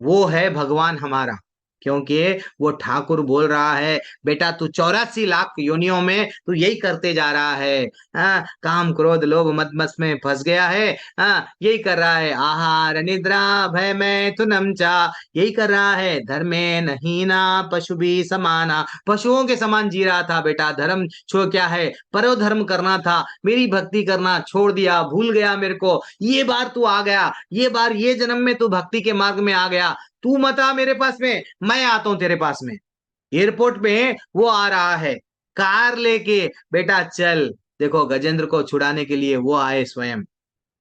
वो है भगवान हमारा, क्योंकि वो ठाकुर बोल रहा है, बेटा तू 84 लाख योनियों में तू यही करते जा रहा है, काम क्रोध लोभ मद मस्त में फंस गया है, यही कर रहा है, आहार निद्रा भय मैथुनम चा, यही कर रहा है, धर्मे नहीं ना पशु भी समाना, पशुओं के समान जी रहा था बेटा, धर्म छो क्या है, परो धर्म करना था, मेरी भक्ति करना छोड़ दिया, भूल गया मेरे को, ये बार तू आ गया, ये बार ये जन्म में तू भक्ति के मार्ग में आ गया, तू मत आ मेरे पास में, मैं आता हूं तेरे पास में। एयरपोर्ट में वो आ रहा है कार लेके, बेटा चल, देखो गजेंद्र को छुड़ाने के लिए वो आए स्वयं,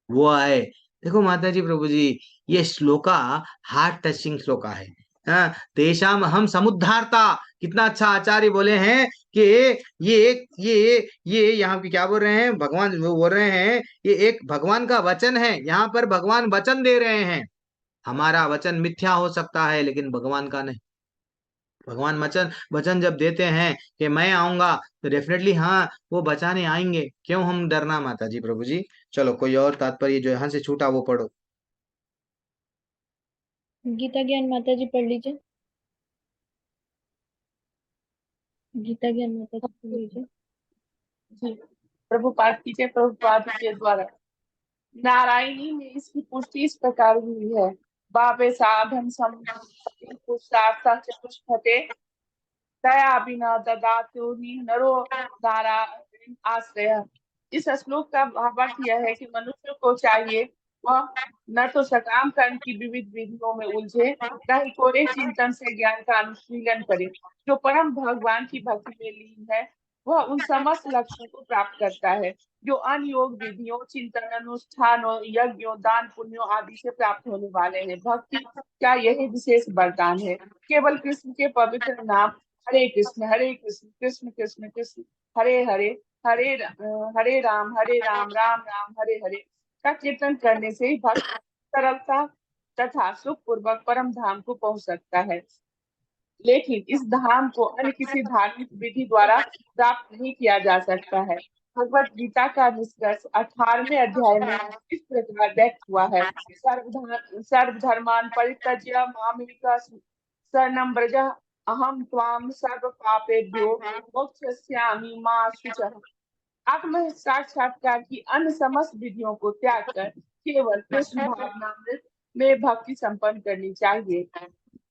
वो आए। देखो माता जी प्रभु जी, ये श्लोका हार्ट टचिंग श्लोका है। हाँ, तेषाम हम समुद्धारता, कितना अच्छा आचार्य बोले हैं कि ये यहाँ पे क्या बोल रहे हैं, भगवान वो बोल रहे हैं, ये एक भगवान का वचन है, यहाँ पर भगवान वचन दे रहे हैं। हमारा वचन मिथ्या हो सकता है लेकिन भगवान का नहीं। भगवान वचन वचन जब देते हैं कि मैं आऊंगा, तो डेफिनेटली हाँ वो बचाने आएंगे, क्यों हम डरना माता जी प्रभु जी। चलो कोई और तात्पर्य जो यहाँ से छूटा वो पढ़ो। गीता ज्ञान माता जी पढ़ लीजिए। गीता ज्ञान माता जी पढ़ लीजिए। जी, प्रभुपाद की जय। प्रभुपाद के द्वारा नारायणी में इसकी पुष्टि इस प्रकार हुई है, बाबे साधन सम पुरुषार्थ चतुष्पथे दया बिना ददातो ही नरो नारायण आश्रय। इस श्लोक का भावार्थ यह है कि मनुष्य को चाहिए वह न तो सकाम कर्म की विविध विधियों में उलझे, न ही कोरे चिंतन से ज्ञान का अनुशीलन करे। जो परम भगवान की भक्ति में लीन है वह उन समस्त लक्ष्यों को प्राप्त करता है जो अन्य योग विधियों, चिंतन, अनुष्ठानों, यज्ञों, दान पुण्यों आदि से प्राप्त होने वाले हैं। भक्ति का यही विशेष वरदान है। केवल कृष्ण के पवित्र नाम हरे कृष्ण कृष्ण कृष्ण कृष्ण हरे हरे, हरे राम राम राम हरे हरे का कीर्तन करने से ही भक्त सरलता तथा सुख पूर्वक परम धाम को पहुंच सकता है। लेकिन इस धाम को अन्य किसी धार्मिक विधि द्वारा प्राप्त नहीं किया जा सकता है। भगवत गीता का निष्कर्ष 18वें अध्याय में इस प्रकार व्यक्त हुआ है, सर्वधर्मान परित्यज्य मामेक शरणं व्रज, अहम त्वाम सर्व पापेभ्यो मोक्षयिष्यामि मा शुचः। आत्म साक्षात्कार की अन्य समस्त विधियों को त्याग कर केवल कृष्ण भावनामृत में भक्ति संपन्न करनी चाहिए।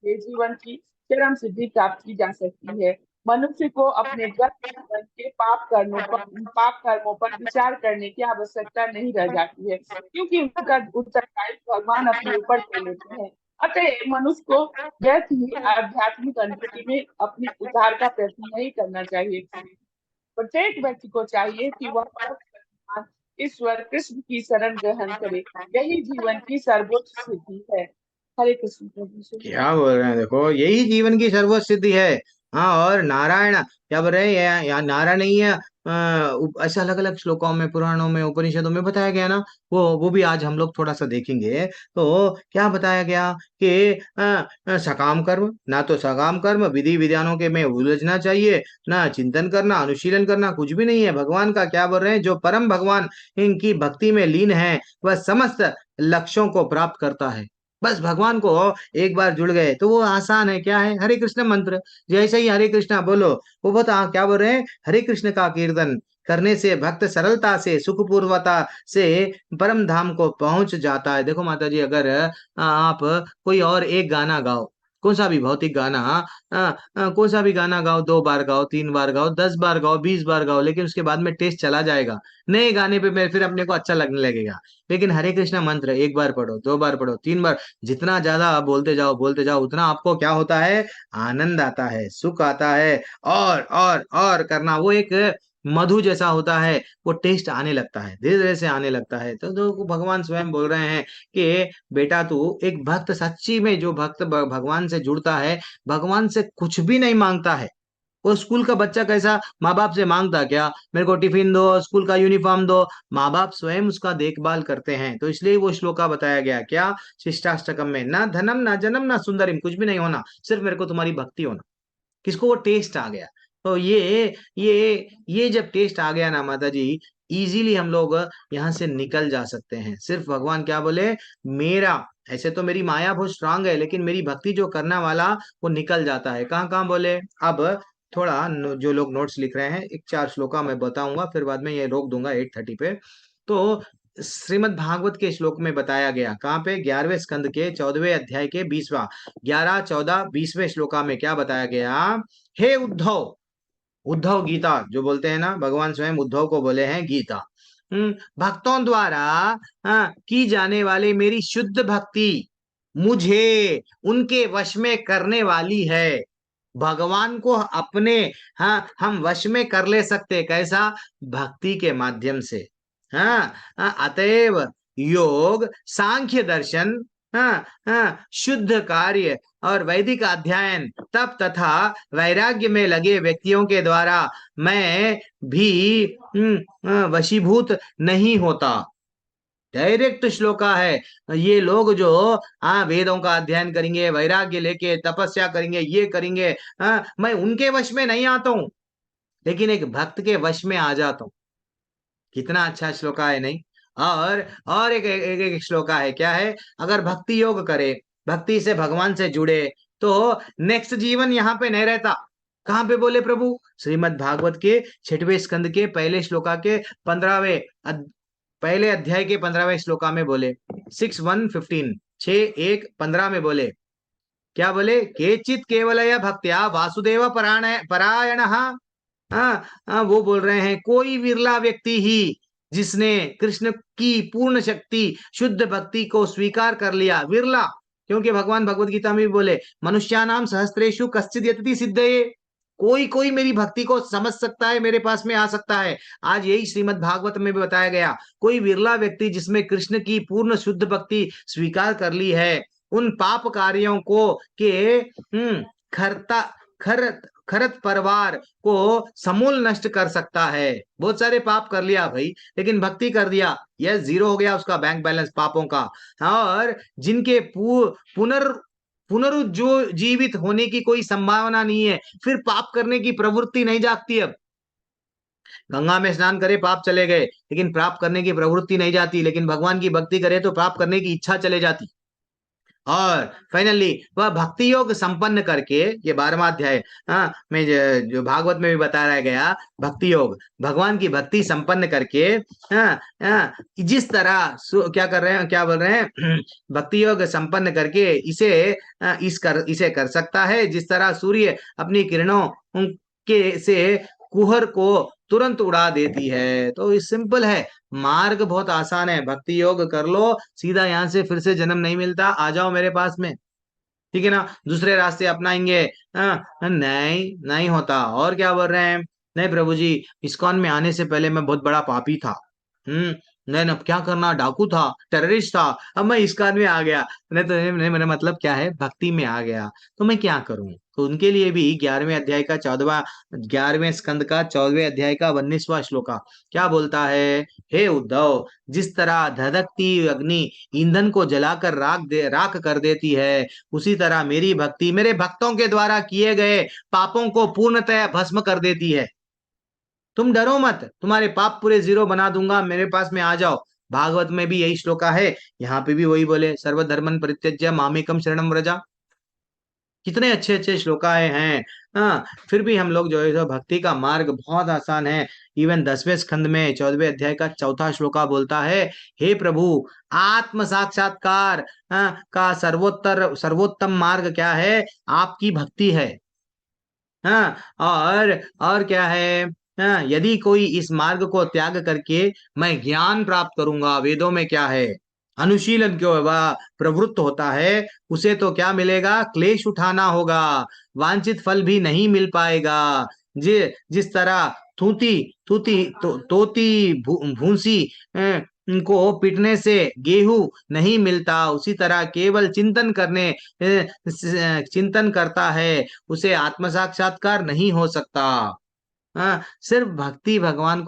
ये जीवन की चरम सिद्धि प्राप्त की जा सकती है। मनुष्य को अपने गत जीवन के पाप कर्मों पर विचार करने की आवश्यकता नहीं रह जाती है, क्योंकि उनका उत्तरदायित्व भगवान अपने ऊपर ले लेते हैं। अतः मनुष्य को व्यर्थ ही आध्यात्मिक अनुभूति में अपने उद्धार का प्रयत्न नहीं करना चाहिए। प्रत्येक व्यक्ति को चाहिए कि वह ईश्वर कृष्ण की शरण ग्रहण करे, यही जीवन की सर्वोच्च सिद्धि है। हरे कृष्ण प्रभु जी। क्या बोल रहे हैं, देखो यही जीवन की सर्वोच्च सिद्धि है। हाँ, और नारायण क्या बोल रहे हैं, यहाँ नारायण नहीं है। ऐसे अलग अलग श्लोकों में, पुराणों में, उपनिषदों में बताया गया ना। वो भी आज हम लोग थोड़ा सा देखेंगे। तो क्या बताया गया कि सकाम कर्म, ना तो सकाम कर्म विधि विधानों के में उलझना चाहिए, ना चिंतन करना, अनुशीलन करना, कुछ भी नहीं है। भगवान का क्या बोल रहे हैं, जो परम भगवान इनकी भक्ति में लीन है वह समस्त लक्ष्यों को प्राप्त करता है। बस भगवान को एक बार जुड़ गए तो वो आसान है। क्या है, हरे कृष्ण मंत्र। जैसे ही हरे कृष्णा बोलो, वो बता क्या बोल रहे हैं, हरे कृष्ण का कीर्तन करने से भक्त सरलता से, सुखपूर्वता से परम धाम को पहुंच जाता है। देखो माता जी, अगर आप कोई और एक गाना गाओ, कौन सा भी भौतिक गाना, कौन सा भी गाना गाओ, 2 बार गाओ, 3 बार गाओ, 10 बार गाओ, 20 बार गाओ, लेकिन उसके बाद में टेस्ट चला जाएगा। नए गाने पे फिर अपने को अच्छा लगने लगेगा। लेकिन हरे कृष्णा मंत्र एक बार पढ़ो, 2 बार पढ़ो, 3 बार, जितना ज्यादा आप बोलते जाओ उतना आपको क्या होता है, आनंद आता है, सुख आता है। और करना, वो एक मधु जैसा होता है। वो टेस्ट आने लगता है, धीरे धीरे से आने लगता है। तो भगवान स्वयं बोल रहे हैं कि बेटा तू एक भक्त, सच्ची में जो भक्त भगवान से जुड़ता है, भगवान से कुछ भी नहीं मांगता है। वो स्कूल का बच्चा कैसा माँ बाप से मांगता, क्या मेरे को टिफिन दो, स्कूल का यूनिफॉर्म दो, माँ बाप स्वयं उसका देखभाल करते हैं। तो इसलिए वो श्लोका बताया गया, क्या, शिष्टाष्टकम में, ना धनम ना जन्म ना सुंदरिम, कुछ भी नहीं होना, सिर्फ मेरे को तुम्हारी भक्ति होना। किसको, वो टेस्ट आ गया। तो ये जब टेस्ट आ गया ना माता जी, इजीली हम लोग यहाँ से निकल जा सकते हैं। सिर्फ भगवान क्या बोले, मेरा, ऐसे तो मेरी माया बहुत स्ट्रांग है, लेकिन मेरी भक्ति जो करने वाला, वो निकल जाता है। कहाँ कहाँ बोले। अब थोड़ा जो लोग नोट्स लिख रहे हैं, एक 4 श्लोका मैं बताऊंगा, फिर बाद में ये रोक दूंगा 8:30 पे। तो श्रीमद् भागवत के श्लोक में बताया गया, कहाँ पे, 11वें स्कंद के 14वें अध्याय के 20वां, 11, 14, 20वें श्लोका में क्या बताया गया। हे उद्धव, उद्धव गीता जो बोलते हैं ना, भगवान स्वयं उद्धव को बोले हैं गीता। भक्तों द्वारा की जाने वाली मेरी शुद्ध भक्ति मुझे उनके वश में करने वाली है। भगवान को अपने, हाँ, हम वश में कर ले सकते, कैसा, भक्ति के माध्यम से। हाँ, अतएव योग, सांख्य दर्शन, हाँ हाँ, शुद्ध कार्य और वैदिक अध्ययन, तप तथा वैराग्य में लगे व्यक्तियों के द्वारा मैं भी वशीभूत नहीं होता। डायरेक्ट श्लोका है। ये लोग जो वेदों का अध्ययन करेंगे, वैराग्य लेके तपस्या करेंगे, ये करेंगे, मैं उनके वश में नहीं आता हूँ, लेकिन एक भक्त के वश में आ जाता हूँ। कितना अच्छा श्लोका है, नहीं। और एक श्लोका है, क्या है, अगर भक्ति योग करे, भक्ति से भगवान से जुड़े, तो नेक्स्ट जीवन यहाँ पे नहीं रहता। कहाँ पे बोले प्रभु, श्रीमद् भागवत के 6वें स्कंद के पहले श्लोका के 15वें, पहले अध्याय के 15वें श्लोका में बोले, 6:1:15, 6:1:15 में बोले, क्या बोले, केचित केवलया भक्त्या वासुदेव परायण। वो बोल रहे हैं, कोई विरला व्यक्ति ही जिसने कृष्ण की पूर्ण शक्ति, शुद्ध भक्ति को स्वीकार कर लिया, विरला। क्योंकि भगवान भगवत गीता में भी बोले, मनुष्यानाम सहस्त्रेषु कश्चित् यतति सिद्धये। कोई कोई मेरी भक्ति को समझ सकता है, मेरे पास में आ सकता है। आज यही श्रीमद् भागवत में भी बताया गया, कोई विरला व्यक्ति जिसमें कृष्ण की पूर्ण शुद्ध भक्ति स्वीकार कर ली है, उन पाप कार्यों को के खरता खर खरत परिवार को समूल नष्ट कर सकता है। बहुत सारे पाप कर लिया भाई, लेकिन भक्ति कर दिया, यह जीरो हो गया उसका बैंक बैलेंस पापों का। और जिनके पुनरुज्जीवित होने की कोई संभावना नहीं है, फिर पाप करने की प्रवृत्ति नहीं जागती। अब गंगा में स्नान करे पाप चले गए, लेकिन पाप करने की प्रवृत्ति नहीं जाती। लेकिन भगवान की भक्ति करे तो पाप करने की इच्छा चले जाती। और फाइनली वह भक्ति योग संपन्न करके, ये 12वां अध्याय में जो भागवत में भी बताया गया, भक्ति योग, भगवान की भक्ति संपन्न करके, जिस तरह क्या कर रहे हैं, क्या बोल रहे हैं, भक्ति योग संपन्न करके इसे कर सकता है, जिस तरह सूर्य अपनी किरणों के से कुहर को तुरंत उड़ा देती है। तो ये सिंपल है, मार्ग बहुत आसान है, भक्ति योग कर लो, सीधा यहाँ से फिर से जन्म नहीं मिलता, आ जाओ मेरे पास में, ठीक है ना। दूसरे रास्ते अपनाएंगे, नहीं नहीं होता। और क्या बोल रहे हैं, नहीं प्रभु जी, इस्कॉन में आने से पहले मैं बहुत बड़ा पापी था, नहीं, अब क्या करना, डाकू था, टेररिस्ट था, अब मैं इस कान में आ गया, नहीं तो मेरा मतलब क्या है, भक्ति में आ गया, तो मैं क्या करूं। तो उनके लिए भी 11वें अध्याय का 14वां 11वें स्कंद का 14वें अध्याय का 19वां श्लोका क्या बोलता है। हे उद्धव, जिस तरह धधकती अग्नि ईंधन को जलाकर राख कर देती है, उसी तरह मेरी भक्ति मेरे भक्तों के द्वारा किए गए पापों को पूर्णतः भस्म कर देती है। तुम डरो मत, तुम्हारे पाप पूरे जीरो बना दूंगा, मेरे पास में आ जाओ। भागवत में भी यही श्लोका है, यहाँ पे भी वही बोले, सर्वधर्मन परित्यज्य मामेकम शरणम व्रजा। कितने अच्छे अच्छे श्लोकाएं हैं। हाँ, फिर भी हम लोग जो है सो भक्ति का मार्ग बहुत आसान है। इवन 10वें स्कंद में 14वें अध्याय का 4था श्लोका बोलता है, हे प्रभु, आत्म साक्षात्कार का सर्वोत्तम मार्ग क्या है, आपकी भक्ति है। हाँ, और क्या है, हाँ, यदि कोई इस मार्ग को त्याग करके मैं ज्ञान प्राप्त करूंगा, वेदों में क्या है, अनुशीलन क्यों वह प्रवृत्त होता है, उसे तो क्या मिलेगा, क्लेश उठाना होगा, वांछित फल भी नहीं मिल पाएगा। जिस तरह तूती तूती तोती भूंसी को पीटने से गेहूं नहीं मिलता, उसी तरह केवल चिंतन करता है, उसे आत्म साक्षात्कार नहीं हो सकता। हाँ, सिर्फ भक्ति भगवान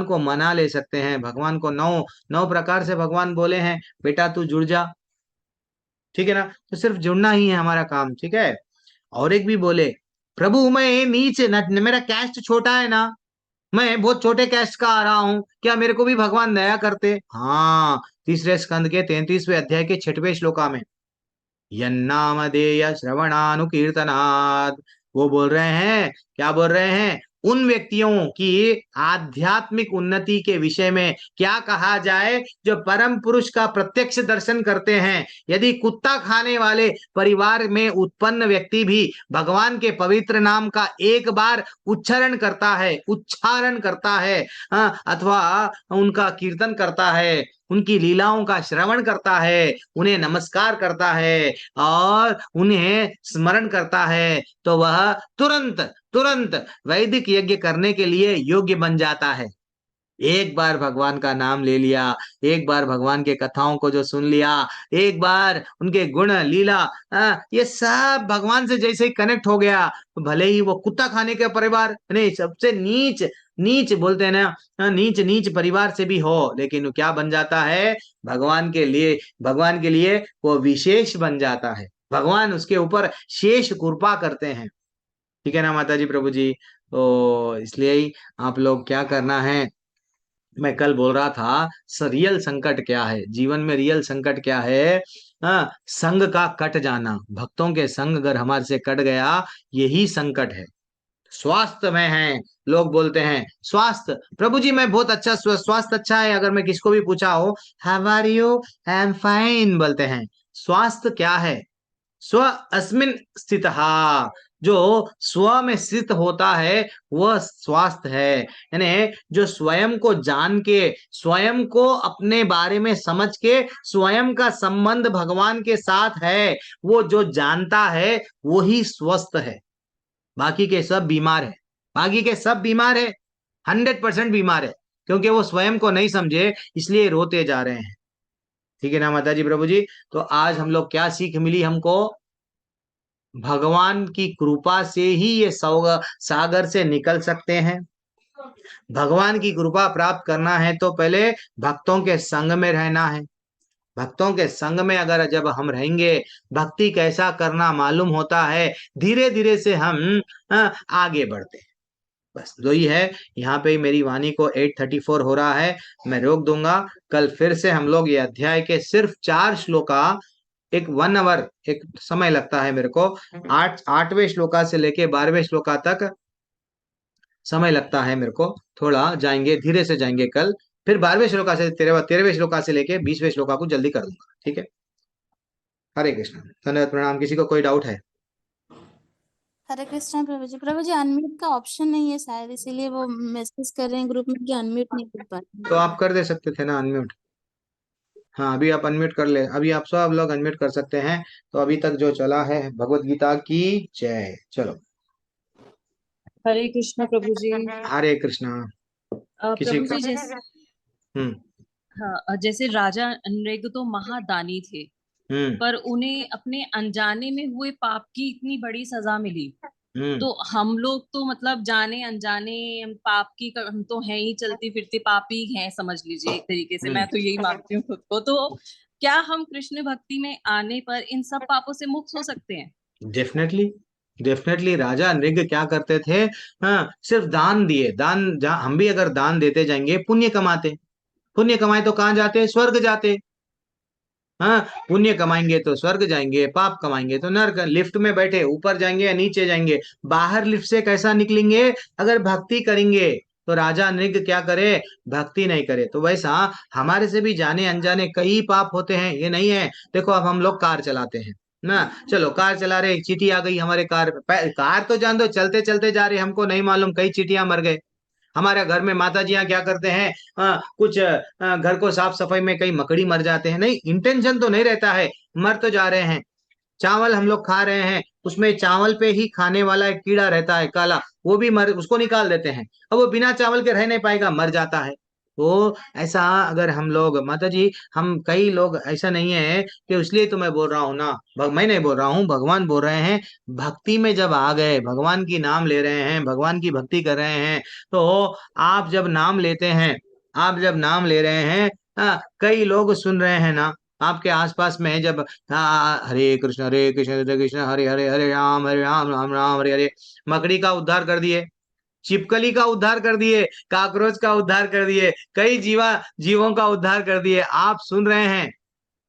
को मना ले सकते हैं। भगवान को नौ नौ प्रकार से भगवान बोले हैं, बेटा तू जुड़ जा, ठीक है ना, तो सिर्फ जुड़ना ही है हमारा काम, ठीक है। और एक भी बोले, प्रभु मैं नीच न, मेरा कैस्ट छोटा है ना, मैं बहुत छोटे कैस्ट का आ रहा हूँ, क्या मेरे को भी भगवान दया करते। हाँ, तीसरे स्कंद के 33वें अध्याय के 6वें श्लोका में, यन्नामधेय श्रवणानुकीर्तनात्, वो बोल रहे हैं, क्या बोल रहे हैं, उन व्यक्तियों की आध्यात्मिक उन्नति के विषय में क्या कहा जाए जो परम पुरुष का प्रत्यक्ष दर्शन करते हैं। यदि कुत्ता खाने वाले परिवार में उत्पन्न व्यक्ति भी भगवान के पवित्र नाम का एक बार उच्चारण करता है अथवा उनका कीर्तन करता है, उनकी लीलाओं का श्रवण करता है, उन्हें नमस्कार करता है और उन्हें स्मरण करता है, तो वह तुरंत तुरंत वैदिक यज्ञ करने के लिए योग्य बन जाता है। एक बार भगवान का नाम ले लिया, एक बार भगवान के कथाओं को जो सुन लिया, एक बार उनके गुण लीला ये सब भगवान से जैसे ही कनेक्ट हो गया, तो भले ही वो कुत्ता खाने के परिवार नहीं, सबसे नीच नीच बोलते हैं ना, नीच नीच परिवार से भी हो, लेकिन वो क्या बन जाता है, भगवान के लिए वो विशेष बन जाता है। भगवान उसके ऊपर शेष कृपा करते हैं, ठीक है ना माता जी, प्रभु जी। तो इसलिए ही आप लोग क्या करना है, मैं कल बोल रहा था, रियल संकट क्या है जीवन में, रियल संकट क्या है, संग का कट जाना, भक्तों के संग अगर हमारे से कट गया, यही संकट है। स्वास्थ्य में है, लोग बोलते हैं स्वास्थ्य, प्रभु जी मैं बहुत अच्छा, स्वास्थ्य अच्छा है, अगर मैं किसको भी पूछा हो, how are you, I am fine बोलते हैं। स्वास्थ्य क्या है, स्व अस्मिन स्थित, जो स्व में स्थित होता है वह स्वास्थ्य है। यानी जो स्वयं को जान के, स्वयं को अपने बारे में समझ के, स्वयं का संबंध भगवान के साथ है, वो जो जानता है वही स्वस्थ है। बाकी के सब बीमार है, बाकी के सब बीमार है, 100% बीमार है, क्योंकि वो स्वयं को नहीं समझे, इसलिए रोते जा रहे हैं, ठीक है ना माता जी, प्रभु जी। तो आज हम लोग क्या सीख मिली हमको, भगवान की कृपा से ही ये सागर से निकल सकते हैं। भगवान की कृपा प्राप्त करना है तो पहले भक्तों के संग में रहना है। भक्तों के संग में अगर जब हम रहेंगे, भक्ति कैसा करना मालूम होता है, धीरे धीरे से हम आगे बढ़ते हैं। बस दो ही है। यहाँ पे ही मेरी वाणी को 8:34 हो रहा है, मैं रोक दूंगा। कल फिर से हम लोग ये अध्याय के सिर्फ 4 श्लोका, एक 1 आवर एक समय लगता है मेरे को, 8वें श्लोका से लेके 12वें श्लोका तक समय लगता है मेरे को, थोड़ा जाएंगे, धीरे से जाएंगे कल। फिर 12वें श्लोका से 13वें श्लोका से लेके 20वें श्लोका को जल्दी कर दूंगा, ठीक है। हरे कृष्ण, धन्यवाद, प्रणाम। किसी को कोई डाउट है? हरे कृष्णा प्रभु जी अनम्यूट का ऑप्शन नहीं है शायद, इसीलिए वो मैसेज कर रहे हैं ग्रुप में कि अनम्यूट नहीं कर पा तो रहे आप कर दे सकते थे ना अनम्यूट। हाँ, अभी आप अनम्यूट कर ले, अभी आप सब लोग अनम्यूट कर सकते हैं। तो अभी तक जो चला है, भगवत गीता की जय। चलो, हरे कृष्णा प्रभु जी। हरे कृष्णा। किसी प्रभु जी जैसे हम्म हाँ, जैसे राजा नृग तो महादानी थे, हम्म पर उन्हें अपने अनजाने में हुए पाप की इतनी बड़ी सजा मिली। हम्म तो हम लोग तो मतलब जाने अनजाने हम पाप की हम तो हैं ही, चलती फिरती पापी हैं समझ लीजिए एक तरीके से, मैं तो यही मानती हूँ खुद को। तो क्या हम कृष्ण भक्ति में आने पर इन सब पापों से मुक्त हो सकते हैं? Definitely, definitely. राजा नृग क्या करते थे? हाँ, सिर्फ दान दिए, दान हम भी अगर दान देते जाएंगे पुण्य कमाते, पुण्य कमाए तो कहाँ जाते? स्वर्ग जाते। हाँ, पुण्य कमाएंगे तो स्वर्ग जाएंगे, पाप कमाएंगे तो नरक। लिफ्ट में बैठे ऊपर जाएंगे या नीचे जाएंगे, बाहर लिफ्ट से कैसा निकलेंगे? अगर भक्ति करेंगे। तो राजा नृग क्या करे? भक्ति नहीं करे। तो वैसा हमारे से भी जाने अनजाने कई पाप होते हैं, ये नहीं है। देखो अब हम लोग कार चलाते हैं ना, चलो कार चला रहे, एक चींटी आ गई हमारे कार पे। कार तो जान दो, चलते चलते जा रहे, हमको नहीं मालूम कई चींटियां मर गए। हमारे घर में माता जी क्या करते हैं? कुछ घर को साफ सफाई में कई मकड़ी मर जाते हैं, नहीं इंटेंशन तो नहीं रहता है, मर तो जा रहे हैं। चावल हम लोग खा रहे हैं, उसमें चावल पे ही खाने वाला एक कीड़ा रहता है काला, वो भी मर, उसको निकाल देते हैं। अब वो बिना चावल के रह नहीं पाएगा, मर जाता है। तो ऐसा अगर हम लोग, माता जी, हम कई लोग ऐसा नहीं है कि, इसलिए तो मैं बोल रहा हूँ ना, मैं नहीं बोल रहा हूँ, भगवान बोल रहे हैं। भक्ति में जब आ गए, भगवान की नाम ले रहे हैं, भगवान की भक्ति कर रहे हैं, तो आप जब नाम लेते हैं, आप जब नाम ले रहे हैं, कई लोग सुन रहे हैं ना आपके आसपास में, जब हरे कृष्ण हरे हरे हरे राम राम हरे हरे, मकड़ी का उद्धार कर दिए, छिपकली का उद्धार कर दिए, काकरोच का उद्धार कर दिए, कई जीवों का उद्धार कर दिए। आप सुन रहे हैं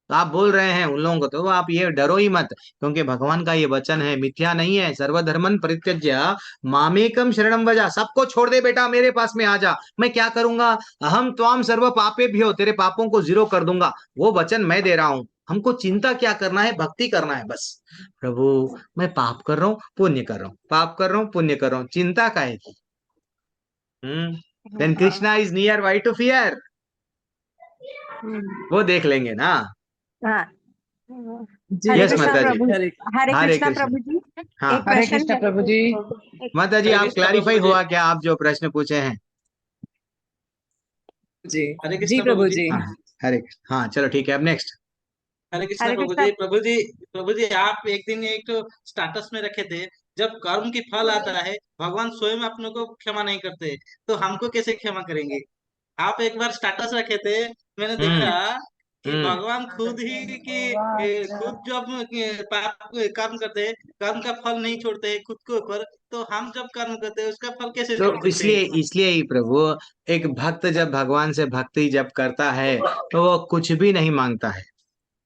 तो आप बोल रहे हैं उन लोगों को, तो आप ये डरो ही मत, क्योंकि भगवान का ये वचन है, मिथ्या नहीं है। सर्वधर्मन परित्यज्य मामेकम शरणम व्रज, सबको छोड़ दे बेटा, मेरे पास में आ जा, मैं क्या करूंगा? अहम त्वाम सर्व पापेभ्यो, तेरे पापों को जीरो कर दूंगा। वो वचन मैं दे रहा हूं। हमको चिंता क्या करना है? भक्ति करना है बस। प्रभु, मैं पाप कर रहा हूँ, पुण्य कर रहा हूँ, पाप कर रहा हूँ, पुण्य कर रहा हूँ, चिंता काहे की? Then Krishna is near, why to fear? वो देख लेंगे ना। हाँ। जी हरे यस कृष्णा माता जी। प्रभु, हरे हरे कृष्णा कृष्ण। प्रभु जी। हाँ एक हरे प्रश्न कृष्ण है प्रभु जी। माता जी, हरे आप कृष्ण क्लैरिफाई प्रभु जी। हुआ क्या, आप जो प्रश्न पूछे हैं? जी हरे जी कृष्ण प्रभु प्रभु जी। जी। हाँ, हरे कृष्ण। हाँ चलो ठीक है, अब नेक्स्ट। हरे कृष्ण हरे प्रभु कृष्णा। जी। प्रभु जी, प्रभु जी, आप एक दिन एक तो स्टाटस में रखे थे, जब कर्म की फल आता है भगवान स्वयं अपने को क्षमा नहीं करते, तो हमको कैसे क्षमा करेंगे? आप एक बार स्टाटस रखे थे, मैंने हम्म देखा कि हम्म भगवान खुद ही खुद जब पाप कर्म करते हैं, कर्म का फल नहीं छोड़ते हैं खुद के ऊपर, तो हम जब कर्म करते हैं उसका फल कैसे तो छोड़ सकते हैं? इसलिए ही प्रभु, एक भक्त जब भगवान से भक्ति जब करता है, तो वो कुछ भी नहीं मांगता है।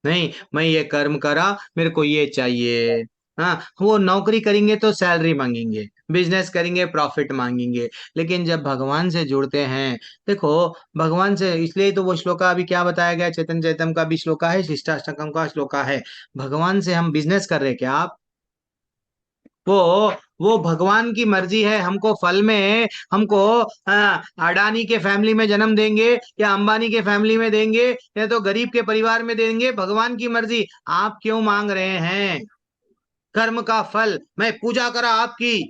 नहीं, मैं ये कर्म करा, मेरे को ये चाहिए। हाँ, वो नौकरी करेंगे तो सैलरी मांगेंगे, बिजनेस करेंगे प्रॉफिट मांगेंगे, लेकिन जब भगवान से जुड़ते हैं, देखो, भगवान से, इसलिए तो वो श्लोका अभी क्या बताया गया, चेतन चैतम का भी श्लोका है, शिष्टाष्टकम का श्लोका है। भगवान से हम बिजनेस कर रहे हैं क्या आप? वो वो भगवान की मर्जी है, हमको फल में, हमको अडानी के फैमिली में जन्म देंगे या अंबानी के फैमिली में देंगे या तो गरीब के परिवार में देंगे, भगवान की मर्जी। आप क्यों मांग रहे हैं कर्म का फल? मैं पूजा करा आपकी,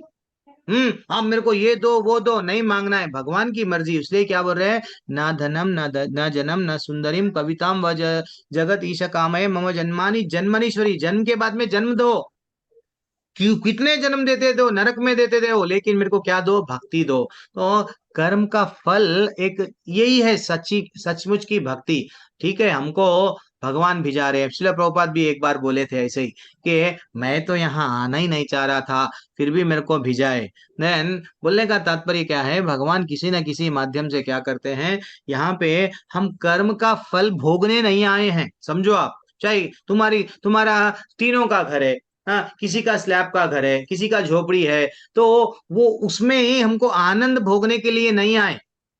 आप मेरे को ये दो वो दो, नहीं मांगना है, भगवान की मर्जी। इसलिए क्या बोल रहे हैं? ना धनम न जन्म न सुंदरीम कविताम व जगत ईश कामय मम जन्मानी जन्मनीश्वरी, जन्म के बाद में जन्म दो, क्यों कितने जन्म देते दो, नरक में देते दो, लेकिन मेरे को क्या दो? भक्ति दो। तो कर्म का फल एक यही है, सच्ची सचमुच की भक्ति। ठीक है, हमको भगवान भिजा रहे हैं। श्रील प्रभुपाद भी एक बार बोले थे ऐसे ही, कि मैं तो यहाँ आना ही नहीं चाह रहा था, फिर भी मेरे को भिजाए। देन बोलने का तात्पर्य क्या है? भगवान किसी न किसी माध्यम से क्या करते हैं, यहाँ पे हम कर्म का फल भोगने नहीं आए हैं, समझो आप। चाहे तुम्हारा तीनों का घर है, हाँ, किसी का स्लैब का घर है, किसी का झोपड़ी है, तो वो उसमें ही हमको आनंद भोगने के लिए नहीं आए,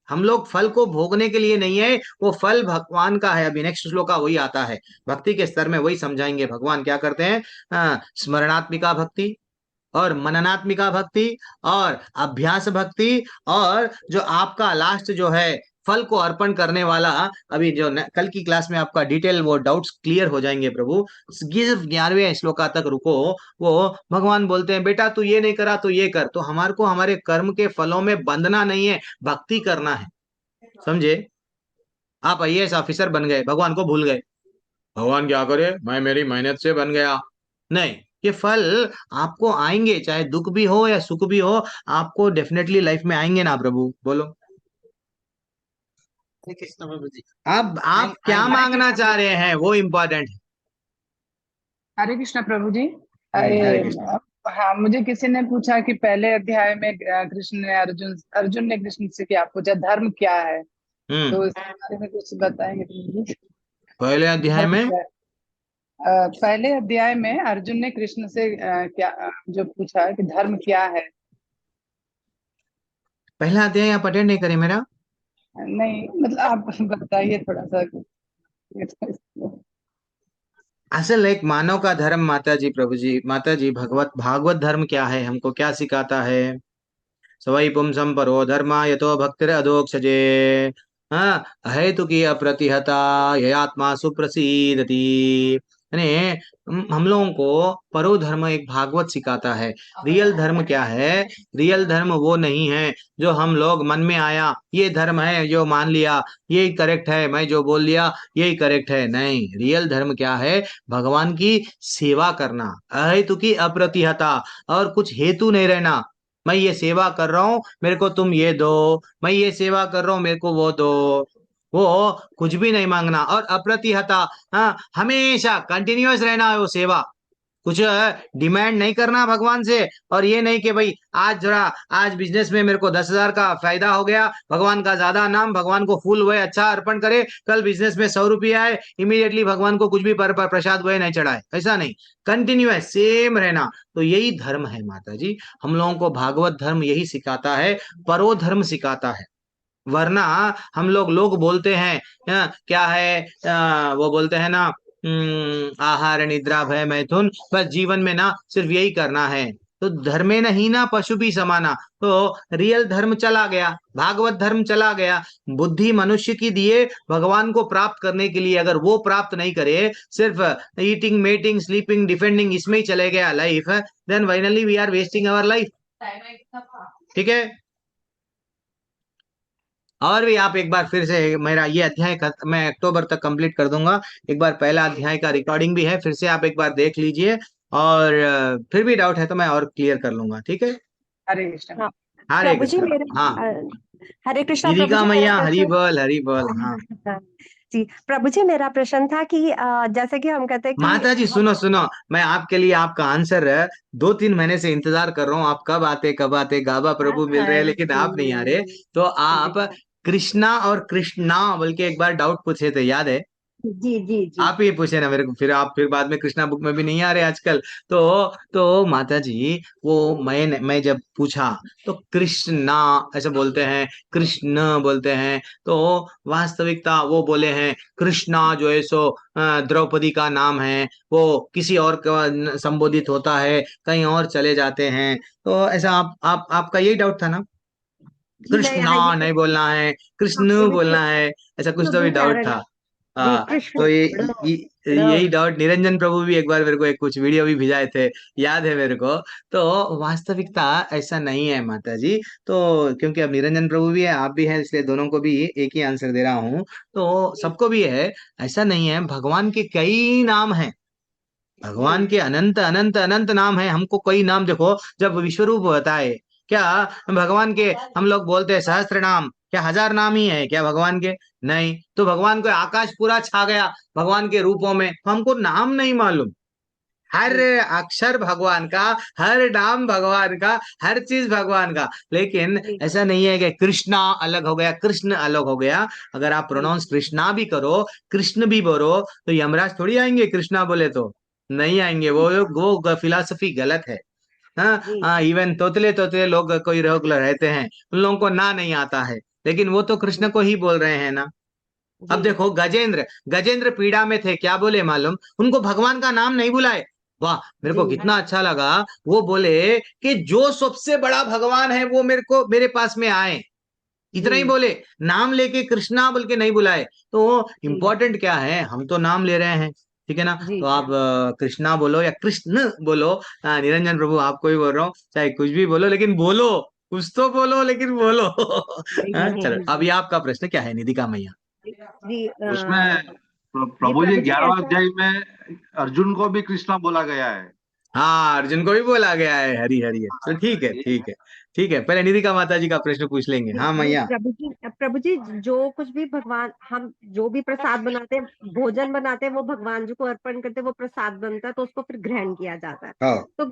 हम लोग फल को भोगने के लिए नहीं है, वो फल भगवान का है। अभी नेक्स्ट श्लोक का वही आता है, भक्ति के स्तर में वही समझाएंगे भगवान क्या करते हैं। स्मरणात्मिका भक्ति और मननात्मिका भक्ति और अभ्यास भक्ति, और जो आपका लास्ट जो है फल को अर्पण करने वाला, अभी जो कल की क्लास में आपका डिटेल वो डाउट्स क्लियर हो जाएंगे प्रभु। सिर्फ 11वें श्लोका तक रुको। वो भगवान बोलते हैं बेटा तू ये नहीं करा तो ये कर, तो हमारे को हमारे कर्म के फलों में बंधना नहीं है, भक्ति करना है, समझे? आप IAS ऑफिसर बन गए, भगवान को भूल गए। भगवान क्या करे, मैं मेरी मेहनत से बन गया। नहीं, ये फल आपको आएंगे, चाहे दुख भी हो या सुख भी हो, आपको डेफिनेटली लाइफ में आएंगे ना प्रभु, बोलो। हरे कृष्ण प्रभु जी। अब आप क्या आएंगे। मांगना चाह रहे हैं वो इम्पोर्टेंट है। हरे कृष्णा प्रभु जी। हरे कृष्ण। हाँ, मुझे किसी ने पूछा कि पहले अध्याय में कृष्ण ने अर्जुन ने कृष्ण से क्या पूछा, धर्म क्या है, तो इसके बारे में कुछ बताएंगे प्रभु जी? पहले अध्याय धर्म में क्या है? पहले अध्याय में अर्जुन ने कृष्ण से क्या जो पूछा कि धर्म क्या है। पहला अध्याय आप अटेंड नहीं करे मेरा? नहीं, मतलब आप बताइए थोड़ा सा। असल एक मानव का धर्म, माता जी, प्रभु जी, माता जी, भागवत धर्म क्या है, हमको क्या सिखाता है? सवै पुंसम परो धर्मा यतो भक्तिर अधोक्षजे। हाँ, अहेतुकी अप्रतिहता ययात्मा सुप्रसीदति। यानी हम लोगों को परो धर्म एक भागवत सिखाता है। रियल धर्म क्या है? रियल धर्म वो नहीं है जो हम लोग मन में आया ये धर्म है जो मान लिया, यही करेक्ट है, मैं जो बोल लिया यही करेक्ट है। नहीं, रियल धर्म क्या है? भगवान की सेवा करना, अहेतुकी अप्रतिहता, और कुछ हेतु नहीं रहना। मैं ये सेवा कर रहा हूँ, मेरे को तुम ये दो, मैं ये सेवा कर रहा हूँ, मेरे को वो दो, वो कुछ भी नहीं मांगना। और अप्रतिहता, हाँ, हमेशा कंटिन्यूअस रहना है वो सेवा, कुछ डिमांड नहीं करना भगवान से। और ये नहीं कि भाई आज बिजनेस में मेरे को 10,000 का फायदा हो गया, भगवान का ज्यादा नाम, भगवान को फूल वह अच्छा अर्पण करे, कल बिजनेस में 100 रुपया आए, इमीडिएटली भगवान को कुछ भी प्रसाद वह नहीं चढ़ाए, ऐसा नहीं, कंटिन्यूअस सेम रहना। तो यही धर्म है माता जी, हम लोगों को भागवत धर्म यही सिखाता है, परो धर्म सिखाता है। वरना हम लोग बोलते हैं क्या है, वो बोलते हैं ना, आहार निद्रा भय मैथुन, बस जीवन में ना सिर्फ यही करना है। तो धर्मे नहीं ना पशु भी समाना। तो रियल धर्म चला गया, भागवत धर्म चला गया। बुद्धि मनुष्य की दिए भगवान को प्राप्त करने के लिए, अगर वो प्राप्त नहीं करे, सिर्फ ईटिंग मेटिंग स्लीपिंग डिफेंडिंग इसमें ही चले गया life, then finally we are wasting our life. ठीक है। और भी आप एक बार फिर से, मेरा ये अध्याय मैं अक्टूबर तक कंप्लीट कर दूंगा। एक बार पहला अध्याय का रिकॉर्डिंग भी है, फिर से आप एक बार देख लीजिए, और फिर भी डाउट है तो मैं और क्लियर कर लूंगा। ठीक है। हरे कृष्ण। हाँ हरे प्रभु जी कृष्ण। मेरा हाँ, हरे कृष्णा प्रभु दीपिका जी, मेरा मैया, हरी प्रश्न बोल हरी बोल। हाँ जी प्रभु जी, मेरा प्रश्न था कि जैसे कि हम कहते हैं कि माता जी, सुनो सुनो, मैं आपके लिए आपका आंसर 2-3 महीने से इंतजार कर रहा हूँ, आप कब आते गाबा प्रभु मिल रहे हैं, लेकिन आप नहीं आ रहे। तो आप कृष्णा और कृष्णा बोल के एक बार डाउट पूछे थे, याद है? जी जी जी आप ही पूछे ना मेरे को, फिर आप फिर बाद में कृष्णा बुक में भी नहीं आ रहे आजकल। तो माता जी, वो मैं जब पूछा तो कृष्णा ऐसे बोलते हैं, कृष्ण बोलते हैं, तो वास्तविकता वो बोले हैं कृष्णा जो है सो द्रौपदी का नाम है, वो किसी और का संबोधित होता है, कहीं और चले जाते हैं। तो ऐसा आपका यही डाउट था ना? जी मैं कृष्णा यहाँ ये नहीं बोलना है, कृष्ण कृष्ण बोलना है, ऐसा कुछ तो भी डाउट था। जी हाँ, कृष्ण तो बड़ो यही डाउट निरंजन प्रभु भी एक बार मेरे को एक कुछ वीडियो भी भिजाए थे, याद है मेरे को। तो वास्तविकता ऐसा नहीं है माता जी। तो क्योंकि अब निरंजन प्रभु भी है, आप भी हैं, इसलिए दोनों को भी एक ही आंसर दे रहा हूँ। तो सबको भी है, ऐसा नहीं है। भगवान के कई नाम हैं, भगवान के अनंत अनंत अनंत नाम है। हमको कोई नाम देखो, जब विश्वरूप बताए, क्या भगवान के हम लोग बोलते हैं सहस्त्र नाम, क्या 1000 नाम ही है क्या भगवान के? नहीं। तो भगवान को आकाश पूरा छा गया भगवान के रूपों में, तो हमको नाम नहीं मालूम। हर अक्षर भगवान का, हर नाम भगवान का, हर चीज भगवान का। लेकिन ऐसा नहीं है कि कृष्णा अलग हो गया, कृष्ण अलग हो गया। अगर आप प्रोनाउंस कृष्णा भी करो, कृष्ण भी बोलो, तो यमराज थोड़ी आएंगे कृष्णा बोले तो, नहीं आएंगे। वो फिलॉसफी गलत है। हाँ हाँ, इवन तोतले तोतले लोग कोई लोग रहते हैं, उन लोगों को ना नहीं आता है, लेकिन वो तो कृष्ण को ही बोल रहे हैं ना। अब देखो, गजेंद्र गजेंद्र पीड़ा में थे, क्या बोले मालूम? उनको भगवान का नाम नहीं बुलाए। वाह, मेरे को कितना अच्छा लगा। वो बोले कि जो सबसे बड़ा भगवान है वो मेरे पास में आए, इतना ही बोले। नाम लेके कृष्णा बोल के नहीं बुलाए। तो इम्पोर्टेंट क्या है, हम तो नाम ले रहे हैं, ठीक है ना? तो आप कृष्णा बोलो या कृष्ण बोलो, निरंजन प्रभु आपको ही बोल रहा हूँ, चाहे कुछ भी बोलो, लेकिन बोलो, कुछ तो बोलो, लेकिन बोलो। चलो, अभी आपका प्रश्न क्या है निधिका मैया? जी उसमें प्रभु जी प्रभु जी 11वां ऐसा अध्याय में अर्जुन को भी कृष्णा बोला गया है। हाँ, अर्जुन को भी बोला गया है हरी हरी है। तो ठीक है, ठीक है, ठीक है। पहले निधिका माता जी का प्रश्न पूछ लेंगे। हाँ जी मैया। प्रभु जी जो कुछ भी भगवान हम जो भी प्रसाद बनाते हैं, भोजन बनाते हैं, वो भगवान जी को अर्पण करते हैं, वो प्रसाद बनता है तो उसको फिर ग्रहण किया जाता है। हाँ। तो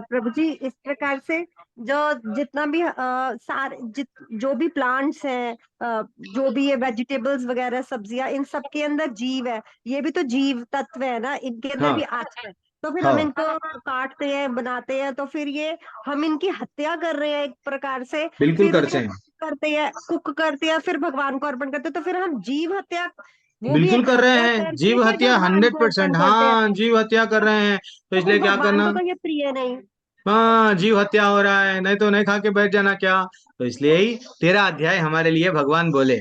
प्रभु जी इस प्रकार से जो जितना भी जो भी प्लांट्स हैं, जो भी ये वेजिटेबल्स वगैरह सब्जियां, इन सब के अंदर जीव है, ये भी तो जीव तत्व है ना, इनके अंदर हाँ भी आत्मा है। तो फिर हम हाँ, इनको काटते हैं, बनाते हैं, तो फिर ये हम इनकी हत्या कर रहे हैं एक प्रकार से। बिल्कुल फिर करते उनको हैं, कुक करते हैं, फिर भगवान को अर्पण करते हैं। तो फिर हम जीव हत्या, वो भी बिल्कुल एक कर रहे हत्या हैं। करके जीव फिर हत्या भगवान को अर्पण 100%। करते हैं। हाँ, जीव हत्या कर रहे हैं। तो तो फिर इसलिए क्या भगवान करना। को तो ये प्रिय नहीं। हाँ, जीव हत्या हो रहा है, नहीं तो नहीं खा के बैठ जाना क्या। तो इसलिए ही 13 अध्याय हमारे लिए भगवान बोले।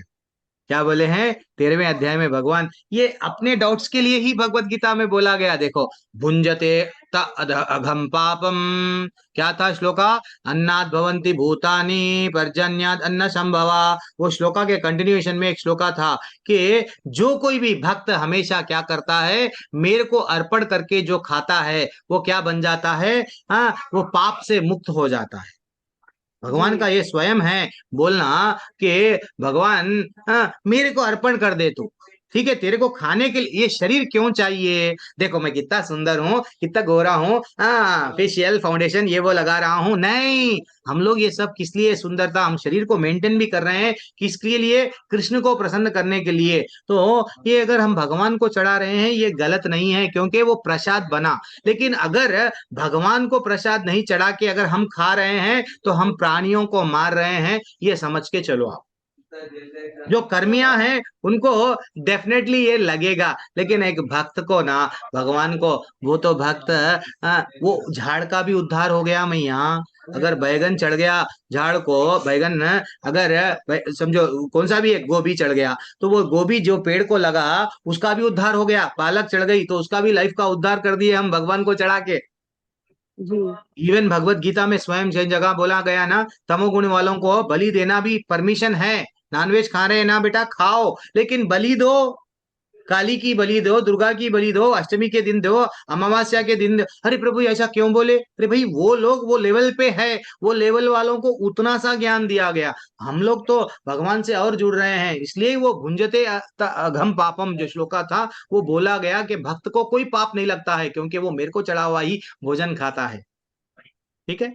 क्या बोले हैं 13वें अध्याय में भगवान, ये अपने डाउट्स के लिए ही भगवत गीता में बोला गया। देखो, भुंजते अघम पापम, क्या था श्लोका, अन्नाद भवन्ति भूतानि पर्जन्याद अन्न संभवा। वो श्लोका के कंटिन्यूएशन में एक श्लोका था कि जो कोई भी भक्त हमेशा क्या करता है, मेरे को अर्पण करके जो खाता है वो क्या बन जाता है, हाँ, वो पाप से मुक्त हो जाता है। भगवान जी का ये स्वयं है बोलना कि भगवान, हाँ, मेरे को अर्पण कर दे तू। ठीक है, तेरे को खाने के लिए ये शरीर क्यों चाहिए। देखो मैं कितना सुंदर हूँ, कितना गोरा हूँ, हाँ, फेशियल फाउंडेशन ये वो लगा रहा हूँ। नहीं, हम लोग ये सब किस लिए, सुंदरता, हम शरीर को मेंटेन भी कर रहे हैं किसके लिए, कृष्ण को प्रसन्न करने के लिए। तो ये अगर हम भगवान को चढ़ा रहे हैं ये गलत नहीं है, क्योंकि वो प्रसाद बना। लेकिन अगर भगवान को प्रसाद नहीं चढ़ा के अगर हम खा रहे हैं तो हम प्राणियों को मार रहे हैं, ये समझ के चलो आप। जो कर्मियां हैं उनको डेफिनेटली ये लगेगा, लेकिन एक भक्त को ना, भगवान को, वो तो भक्त, वो झाड़ का भी उद्धार हो गया मैया। अगर बैगन चढ़ गया झाड़ को, बैगन, अगर समझो कौन सा भी एक गोभी चढ़ गया, तो वो गोभी जो पेड़ को लगा उसका भी उद्धार हो गया। पालक चढ़ गई तो उसका भी लाइफ का उद्धार कर दिए हम भगवान को चढ़ा के। जी इवन भगवत गीता में स्वयं जिस जगह बोला गया ना, तमोगुण वालों को बलि देना भी परमिशन है। नॉनवेज खा रहे हैं ना बेटा, खाओ, लेकिन बलि दो। काली की बलि दो, दुर्गा की बलि दो, अष्टमी के दिन दो, अमावस्या के दिन दो। अरे प्रभु ऐसा क्यों बोले। अरे भाई वो लोग वो लेवल पे है, वो लेवल वालों को उतना सा ज्ञान दिया गया। हम लोग तो भगवान से और जुड़ रहे हैं, इसलिए वो भुंजते अघम पापम जो श्लोका था, वो बोला गया कि भक्त को कोई पाप नहीं लगता है, क्योंकि वो मेरे को चढ़ा हुआ ही भोजन खाता है। ठीक है,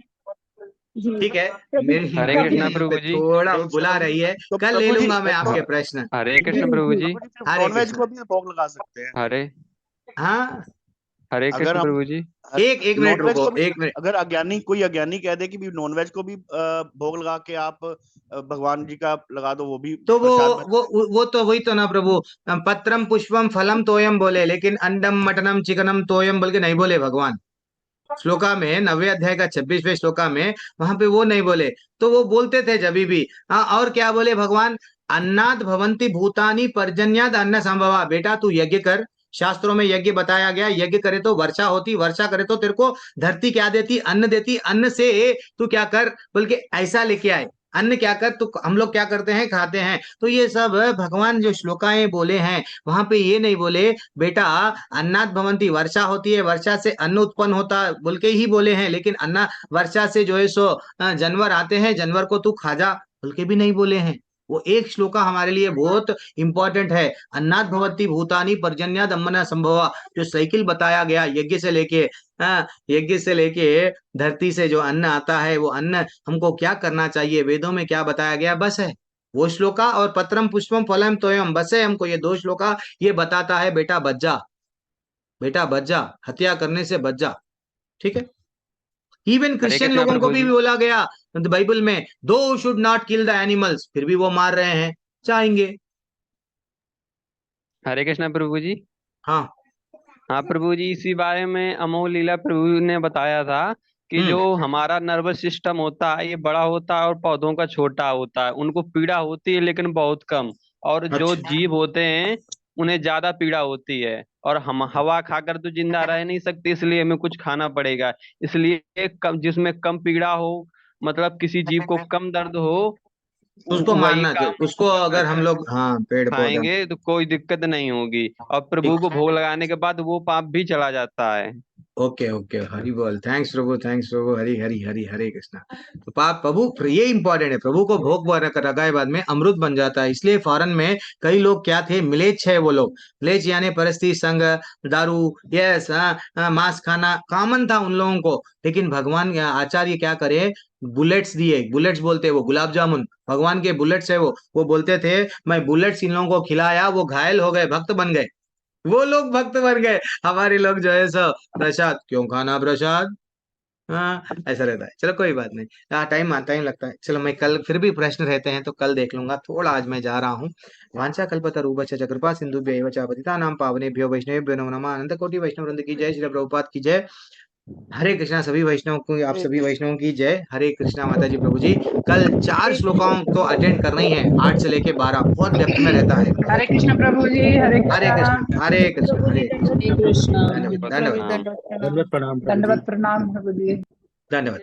जी ठीक है। मेरी हरे माता कृष्णा जी प्रभु जी। थोड़ा बुला रही है, तो कल ले प्रभु जी लूंगा मैं तो आपके प्रश्न। हरे ठीक है, कृष्ण प्रभु जी। प्रभु जी सिर्फ हरे नॉनवेज कृष्ण। को भी भोग लगा सकते हैं। हरे हाँ, हरे अगर कृष्ण हम प्रभु जी। एक मिनट नॉनवेज रुको, को भी, एक मिनट। अगर कोई अज्ञानी कह दे कि भी नॉनवेज को भी भोग लगा के आप भगवान जी का लगा दो, वो भी तो प्रसाद बन वो तो वही तो ना प्रभु, पत्रम पुष्पम फलम तोयम बोले, लेकिन अंडम मटनम चिकनम तोयम बोल के नहीं बोले भगवान। श्लोका में 9वें अध्याय का 26वें श्लोका में वहां पे वो नहीं बोले। तो वो बोलते थे जब भी, हाँ, और क्या बोले भगवान, अन्नाद भवंती भूतानी पर्जन्याद अन्न संभवा। बेटा तू यज्ञ कर, शास्त्रों में यज्ञ बताया गया, यज्ञ करे तो वर्षा होती, वर्षा करे तो तेरे को धरती क्या देती, अन्न देती, अन्न से तू क्या कर, बल्कि ऐसा लेके आए, अन्न क्या कर, तो हम लोग क्या करते हैं, खाते हैं। तो ये सब भगवान जो श्लोकाएं बोले हैं, वहां पे ये नहीं बोले बेटा अन्नात भवंती, वर्षा होती है, वर्षा से अन्न उत्पन्न होता बोल के ही बोले हैं। लेकिन अन्ना, वर्षा से जो है सो जानवर आते हैं, जानवर को तू खा जा बोल के भी नहीं बोले हैं। वो एक श्लोका हमारे लिए बहुत इंपॉर्टेंट है। अन्नात भवती भूतानी पर्जन्याद अम्मना संभवा, जो साइकिल बताया गया यज्ञ से लेके, यज्ञ से लेके धरती से जो अन्न आता है, वो अन्न हमको क्या करना चाहिए, वेदों में क्या बताया गया, बस है वो श्लोका। और पत्रम पुष्पम फलम तोयम, बस है हमको ये 2 श्लोका ये बताता है, बेटा बच जा, बेटा बच जा, हत्या करने से बच जा। ठीक है, इवन हरे क्रिश्चियन कृष्णा लोगों को प्रभु भी जी। बोला गया बाइबल में, दो should not kill the animals, फिर भी वो मार रहे हैं, चाहेंगे। हरे कृष्णा प्रभु जी। हाँ। हाँ प्रभु जी, इसी बारे में अमोल लीला प्रभु ने बताया था कि जो हमारा नर्वस सिस्टम होता है ये बड़ा होता है और पौधों का छोटा होता है। उनको पीड़ा होती है लेकिन बहुत कम, और जो अच्छा, जीव होते हैं उन्हें ज्यादा पीड़ा होती है। और हम हवा खाकर तो जिंदा रह नहीं सकते, इसलिए हमें कुछ खाना पड़ेगा। इसलिए कम, जिसमें कम पीड़ा हो, मतलब किसी जीव को कम दर्द हो, उसको वही मानना चाहिए, काम उसको अगर हम लोग हाँ पेड़ पौधा खाएंगे तो कोई दिक्कत नहीं होगी, और प्रभु को भोग लगाने के बाद वो पाप भी चला जाता है। ओके ओके, हरि बोल, थैंक्स प्रभु, हरि हरि हरि हरे कृष्णा। तो पाप प्रभु ये इंपॉर्टेंट है, प्रभु को भोग लगाए बाद में अमृत बन जाता है। इसलिए फॉरेन में कई लोग क्या थे, मिलेच्छ है वो लोग, मिलेच्छ यानी परस्ती संग, दारू, यस, मांस खाना कॉमन था उन लोगों को। लेकिन भगवान आचार्य क्या करे, बुलेट्स दिए, बुलेट्स बोलते हैं वो गुलाब जामुन, भगवान के बुलेट्स है वो बोलते थे मैं बुलेट्स इन लोगों को खिलाया, वो घायल हो गए, भक्त बन गए, वो लोग भक्त बन गए। हमारे लोग जो है सो प्रसाद क्यों खाना प्रसाद, हाँ ऐसा रहता है। चलो कोई बात नहीं, हाँ टाइम लगता है। चलो मैं कल फिर भी प्रश्न रहते हैं तो कल देख लूंगा, थोड़ा आज मैं जा रहा हूँ। वांछा कल्पतरुभ्यश्च च कृपा सिंधुभ्यैव च पतितानां पावनेभ्यो वैष्णवेभ्यो नमो नमः। अनंत कोटि वैष्णव वृंद की जय, श्री प्रभुपाद की जय। हरे कृष्णा सभी वैष्णव को, आप सभी वैष्णवों की जय। हरे कृष्णा माता जी, प्रभु जी कल 4 श्लोकों तो अटेंड करना ही है, 8 से लेके 12, बहुत डेप्थ में रहता है। हरे कृष्ण प्रभु जी, हरे हरे कृष्ण। कृष्ण हरे कृष्ण प्रभु जी हरे कृष्ण। हरे कृष्णा। धन्यवाद धन्यवाद प्रणाम। दंडवत प्रणाम। दंडवत प्रणाम प्रभु जी। धन्यवाद।